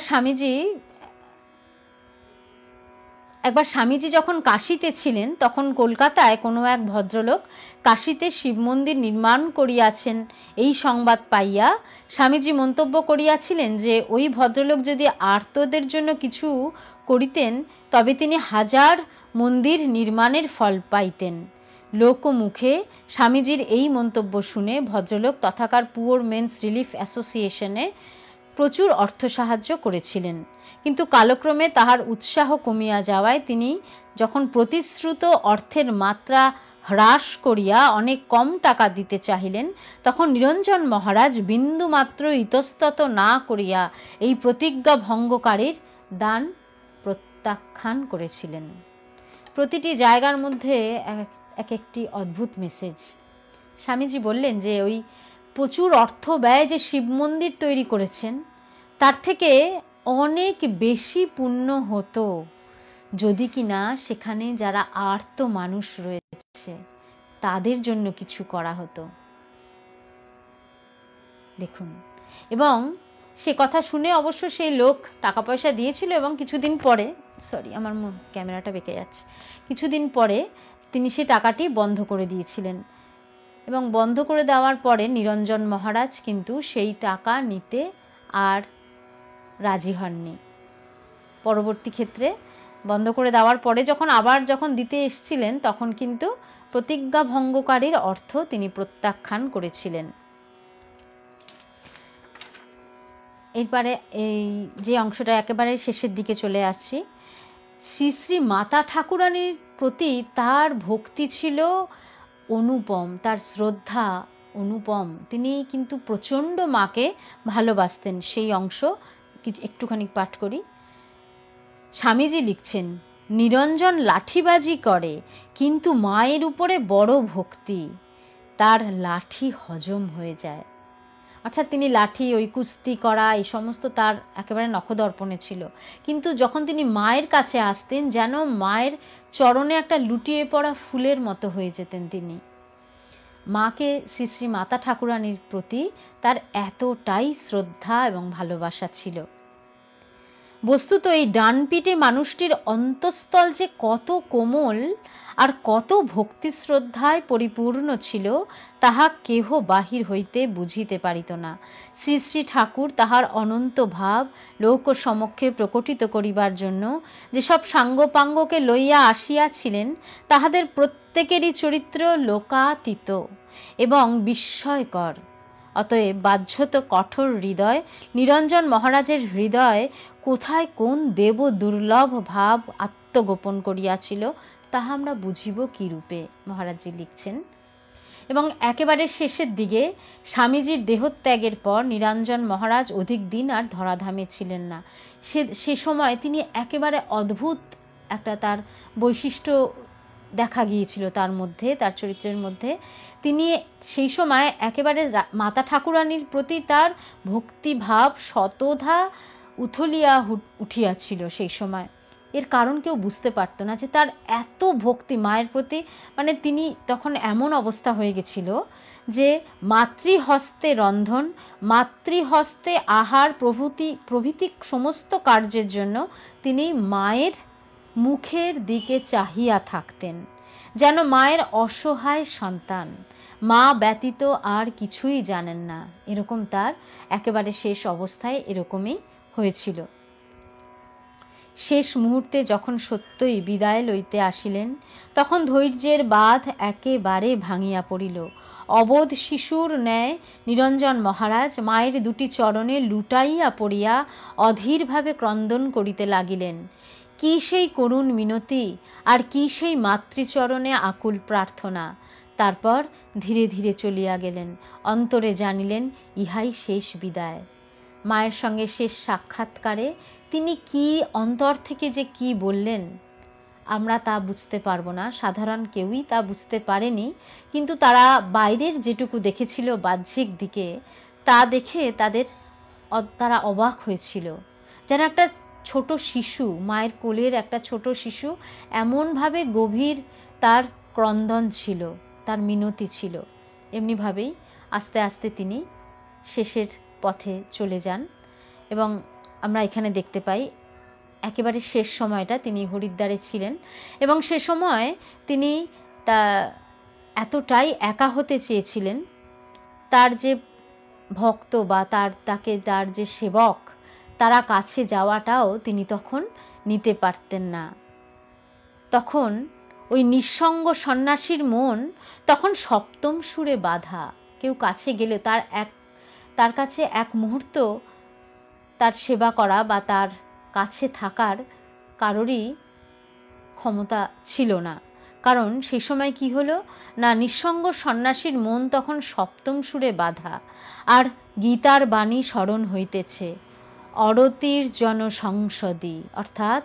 স্বামীজি যখন কাশীতে ছিলেন, তখন কলকাতায় কোনো এক ভদ্রলোক কাশীতে শিব মন্দির নির্মাণ করিয়াছেন এই সংবাদ পাইয়া স্বামীজি মন্তব্য করিয়াছিলেন যে ওই ভদ্রলোক যদি আর্তদের জন্য কিছু করিতেন তবে তিনি 1000 মন্দির নির্মাণের ফল পাইতেন। লোকমুখে স্বামীজির এই মন্তব্য শুনে ভদ্রলোক তথাকার পুওর মেন্স রিলিফ অ্যাসোসিয়েশনে প্রচুর অর্থ সাহায্য করেছিলেন, কিন্তু কালক্রমে তাহার উৎসাহ কমিয়া যাওয়ায় তিনি যখন প্রতিশ্রুত অর্থের মাত্রা হ্রাস করিয়া অনেক কম টাকা দিতে চাহিলেন, তখন নিরঞ্জন মহারাজ বিন্দুমাত্র ইতস্তত না করিয়া এই প্রতিজ্ঞা ভঙ্গকারীর দান প্রত্যাখ্যান করেছিলেন। প্রতিটি জায়গার মধ্যে এক একটি অদ্ভুত মেসেজ। স্বামীজি বললেন যে ওই প্রচুর অর্থ ব্যয় যে শিব মন্দির তৈরি করেছেন, তার থেকে অনেক বেশি পুণ্য হতো যদি কিনা সেখানে যারা আর্ত মানুষ রয়েছে তাদের জন্য কিছু করা হতো। দেখুন, এবং সে কথা শুনে অবশ্য সেই লোক টাকা পয়সা দিয়েছিল এবং কিছুদিন পরে, আমার ক্যামেরাটা বেঁকে যাচ্ছে, কিছুদিন পরে তিনি সে টাকাটি বন্ধ করে দিয়েছিলেন এবং বন্ধ করে দেওয়ার পরে নিরঞ্জন মহারাজ কিন্তু সেই টাকা নিতে আর রাজি হননি। পরবর্তী ক্ষেত্রে বন্ধ করে দেওয়ার পরে যখন দিতে এসেছিলেন, তখন কিন্তু প্রতিজ্ঞা ভঙ্গকারীর অর্থ তিনি প্রত্যাখ্যান করেছিলেন। এরপরে এই যে অংশটা একেবারে শেষের দিকে চলে আসছি, শ্রী শ্রী মাতা ঠাকুরানীর প্রতি তার ভক্তি ছিল অনুপম, তার শ্রদ্ধা অনুপম। তিনি কিন্তু প্রচণ্ড মাকে ভালোবাসতেন। সেই অংশ একটুখানি পাঠ করি। স্বামীজি লিখছেন, নিরঞ্জন লাঠিবাজি করে কিন্তু মায়ের উপরে বড় ভক্তি, তার লাঠি হজম হয়ে যায়। অর্থাৎ তিনি লাঠি, ওই কুস্তি করা, এই সমস্ত তার একেবারে নখদর্পণে ছিল, কিন্তু যখন তিনি মায়ের কাছে আসতেন যেন মায়ের চরণে একটা লুটিয়ে পড়া ফুলের মতো হয়ে যেতেন তিনি। মাকে, শ্রী শ্রী মাতা ঠাকুরানীর প্রতি তার এতটাই শ্রদ্ধা এবং ভালোবাসা ছিল। বস্তুত এই ডান পিঠে মানুষটির অন্তঃস্থল যে কত কোমল আর কত ভক্তি শ্রদ্ধায় পরিপূর্ণ ছিল তাহা কেহ বাহির হইতে বুঝিতে পারিত না। শ্রী শ্রী ঠাকুর তাহার অনন্ত ভাব লোক সমক্ষে প্রকটিত করিবার জন্য যেসব সাঙ্গপাঙ্গকে লইয়া আসিয়াছিলেন তাহাদের প্রত্যেকেরই চরিত্র লোকাতীত এবং বিস্ময়কর। অতএব বাহ্যত কঠোর হৃদয় নিরঞ্জন মহারাজের হৃদয় কোথায় কোন দেব দুর্লভ ভাব আত্মগোপন করিয়াছিল তাহা আমরা বুঝিব কি রূপে, মহারাজজি লিখছেন। এবং একেবারে শেষের দিকে স্বামীজির দেহত্যাগের পর নিরঞ্জন মহারাজ অধিক দিন আর ধরাধামে ছিলেন না। সে সময় তিনি একেবারে অদ্ভুত একটা তার বৈশিষ্ট্য দেখা গিয়েছিল তার মধ্যে, তার চরিত্রের মধ্যে। তিনি সেই সময় একেবারে মাতা ঠাকুরানীর প্রতি তার ভক্তিভাব শতধা উথলিয়া উঠিয়াছিল সেই সময়। এর কারণ কেউ বুঝতে পারতো না যে তার এত ভক্তি মায়ের প্রতি, মানে তিনি তখন এমন অবস্থা হয়ে গেছিল যে মাতৃহস্তে রন্ধন, মাতৃহস্তে আহার প্রভৃতি সমস্ত কার্যের জন্য তিনি মায়ের মুখের দিকে চাহিয়া থাকতেন, যেন মায়ের অসহায় সন্তান, মা ব্যতীত আর কিছুই জানেন না। এরকম তার একেবারে শেষ অবস্থায় এরকমই হয়েছিল। শেষ মুহূর্তে যখন সত্যই বিদায় লইতে আসিলেন তখন ধৈর্যের বাঁধ একেবারে ভাঙিয়া পড়িল। অবোধ শিশুর ন্যায় নিরঞ্জন মহারাজ মায়ের দুটি চরণে লুটাইয়া পড়িয়া অধীরভাবে ক্রন্দন করিতে লাগিলেন। কি সেই করুণ মিনতি আর কি সেই মাতৃচরণে আকুল প্রার্থনা। তারপর ধীরে ধীরে চলিয়া গেলেন। অন্তরে জানিলেন ইহাই শেষ বিদায়। মায়ের সঙ্গে শেষ সাক্ষাৎকারে তিনি কি অন্তর থেকে যে কি বললেন আমরা তা বুঝতে পারবো না, সাধারণ কেউই তা বুঝতে পারেনি। কিন্তু তারা বাইরের যেটুকু দেখেছিল বাহ্যিক দিকে তা দেখে তারা অবাক হয়েছিল। যেন একটা ছোট শিশু, মায়ের কোলের একটা ছোট শিশু, এমনভাবে গভীর তার ক্রন্দন ছিল, তার মিনতি ছিল। এমনিভাবেই আস্তে আস্তে তিনি শেষের পথে চলে যান। এবং আমরা এখানে দেখতে পাই একেবারে শেষ সময়টা তিনি হরিদ্বারে ছিলেন এবং সে সময় তিনি এতটাই একা হতে চেয়েছিলেন, তার যে ভক্ত বা তার যে সেবক তারা কাছে যাওয়াটাও তিনি তখন নিতে পারতেন না। তখন ওই নিঃসঙ্গ সন্ন্যাসীর মন তখন সপ্তম সুরে বাঁধা। কেউ কাছে গেলে তার কাছে এক মুহূর্ত তার সেবা করা বা তার কাছে থাকার কারোরই ক্ষমতা ছিল না। কারণ সেই সময় কি হলো না, নিঃসঙ্গ সন্ন্যাসীর মন তখন সপ্তম সুরে বাঁধা। আর গীতার বাণী স্মরণ হইতেছে, অরতির জনসংসদি, অর্থাৎ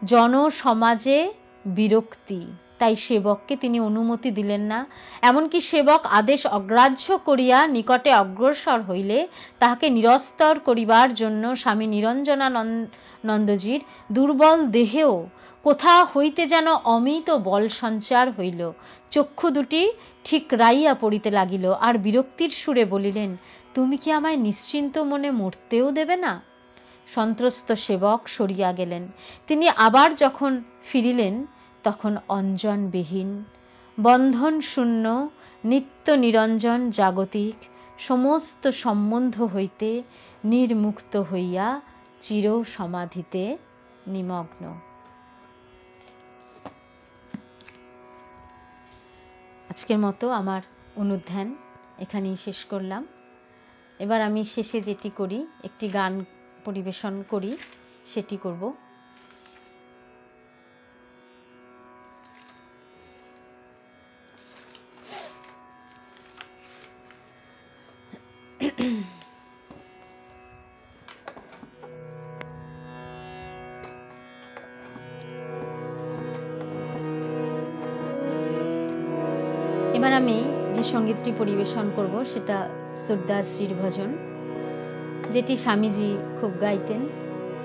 জনসমাজে বিরক্তি। তাই সেবককে তিনি অনুমতি দিলেন না। এমনকি সেবক আদেশ অগ্রাহ্য করিয়া নিকটে অগ্রসর হইলে তাহাকে নিরস্তর করিবার জন্য স্বামী নিরঞ্জনানন্দজির দুর্বল দেহেও কোথা হইতে যেন অমিত বল সঞ্চার হইল। চক্ষু দুটি ঠিক রাইয়া পড়িতে লাগিল আর বিরক্তির সুরে বলিলেন, তুমি কি আমায় নিশ্চিন্ত মনে মরতেও দেবে না? সন্ত্রস্ত সেবক সরিয়া গেলেন। তিনি আবার যখন ফিরিলেন তখন অঞ্জনবিহীন, বন্ধন শূন্য, নিত্য নিরঞ্জন জাগতিক সমস্ত সম্বন্ধ হইতে নির্মুক্ত হইয়া চির সমাধিতে নিমগ্ন। আজকের মতো আমার অনুধ্যান এখানেই শেষ করলাম। এবার আমি শেষে যেটি করি, একটি গান পরিবেশন করি, সেটি করব। এবার আমি যে সঙ্গীতটি পরিবেশন করব সেটা সুরদাসজির ভজন, যেটি স্বামীজি খুব গাইতেন।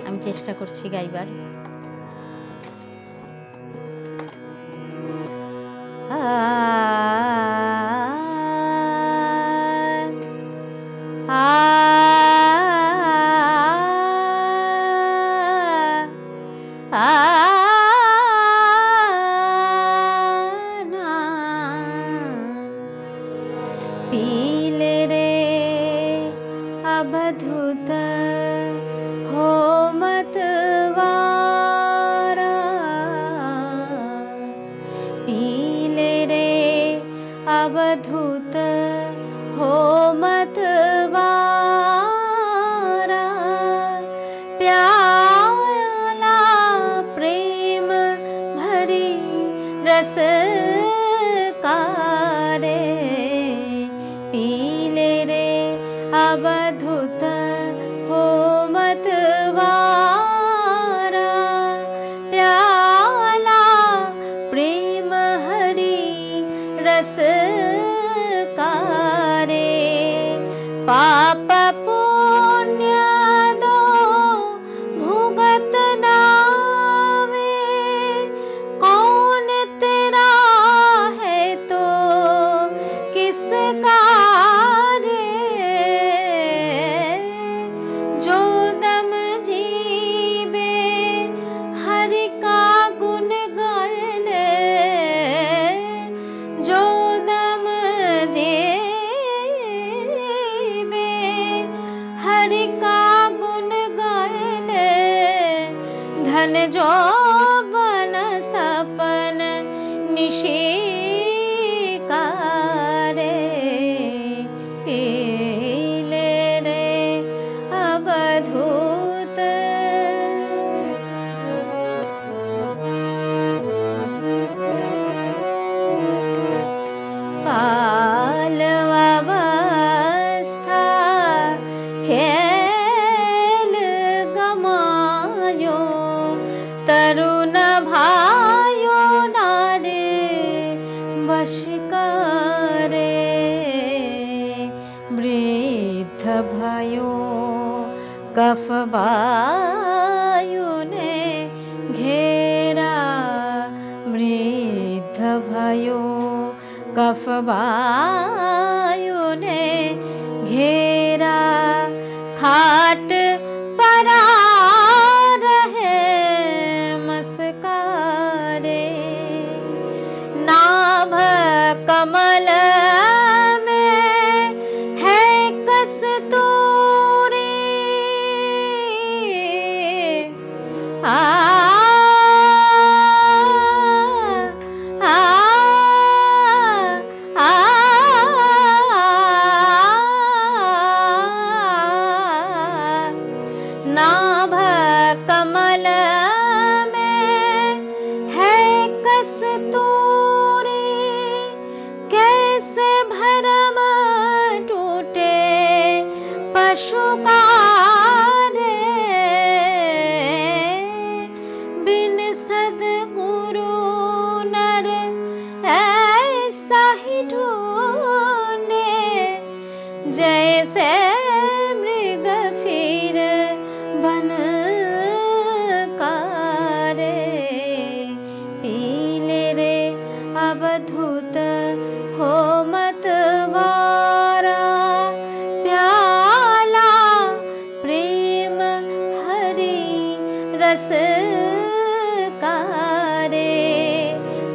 আমি চেষ্টা করছি গাইবার। पीले रे अवधूत हो मतवारा, पीले रे अवधूत हो मतवारा, प्याला प्रेम भरी रस का रे, पीले रे अवधूत हो मतवारा, प्याला प्रेम हरि रस का रे, पाप पुण्य दो भुगत नावे, कौन तेरा है तो किसका रे, जो दम जीवे हरि का गुण गाए ले, जो दम जीवे हरि का गुण गाए ले, धन जो बन सपन निशिका रे, पीले रे अवधूत। बालवस्था खेल गमायो, तरुण भायो नारे वश करे, वृद्ध भयो कफ वायु ने घेरा, वृद्ध भयो कफ वायु ने घेरा, खाट परा रहे मस्कारे, नाभ कमल में है कस्तूरी, आ नाभ कमल में है कस्तूरी, कैसे भरम टूटे पशु का रे, बिन सद्गुरु नर ऐसा ही ढूंढे, जैसे मृग फिर बन का रे, पीले रे अवधूत हो मतवारा, प्याला प्रेम हरि रस का रे,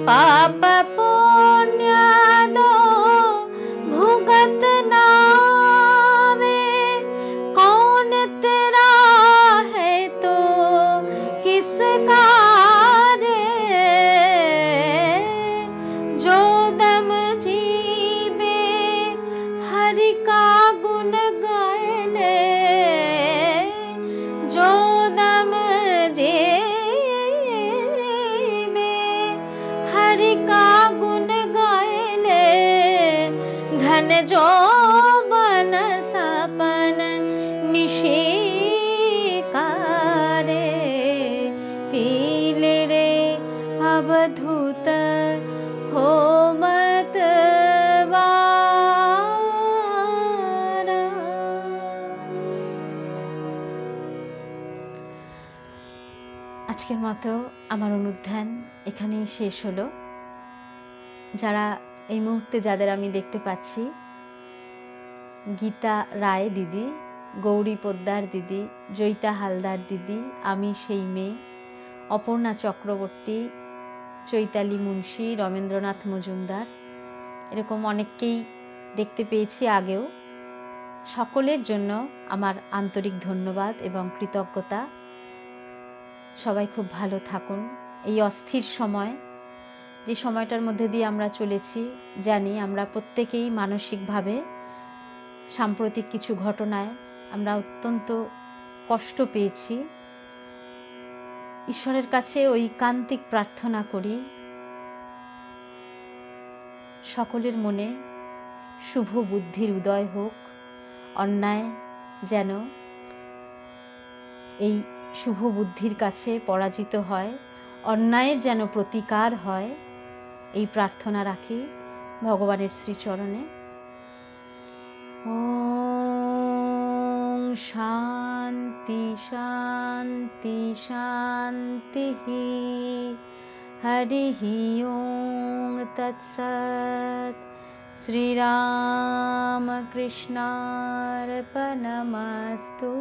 पाप पुण्य दो भुगत नावे, कौन तेरा है तो किसका रे, जो दम जीवे हरि का गुण गाए ले, जो दम जीवे हरि का गुण गाए ले, धन जो बन सपन निशिका रे, पीले रे अवधूत हो मतवारा। আজকের মতো আমার অনুধ্যান এখানেই শেষ হলো। যারা এই মুহূর্তে যাদের আমি দেখতে পাচ্ছি, গীতা রায় দিদি, গৌরী পোদ্দার দিদি, জয়িতা হালদার দিদি, আমি সেই মেয়ে, অপর্ণা চক্রবর্তী, চৈতালি মুন্সি, রমেন্দ্রনাথ মজুমদার, এরকম অনেককেই দেখতে পেয়েছি আগেও। সকলের জন্য আমার আন্তরিক ধন্যবাদ এবং কৃতজ্ঞতা। সবাই খুব ভালো থাকুন। এই অস্থির সময়, যে সময়টার মধ্যে দিয়ে আমরা চলেছি, জানি আমরা প্রত্যেকেই মানসিকভাবে সাম্প্রতিক কিছু ঘটনায় আমরা অত্যন্ত কষ্ট পেয়েছি। ঈশ্বরের কাছে ঐকান্তিক প্রার্থনা করি সকলের মনে শুভ বুদ্ধির উদয় হোক, অন্যায় যেন এই শুভ বুদ্ধির কাছে পরাজিত হয়, অন্যায়ের যেন প্রতিকার হয়, এই প্রার্থনা রাখি ভগবানের শ্রীচরণে। ওম শান্তি শান্তি শান্তি। হরি ওম তৎসৎ। শ্রীরামকৃষ্ণার্পণমস্তু।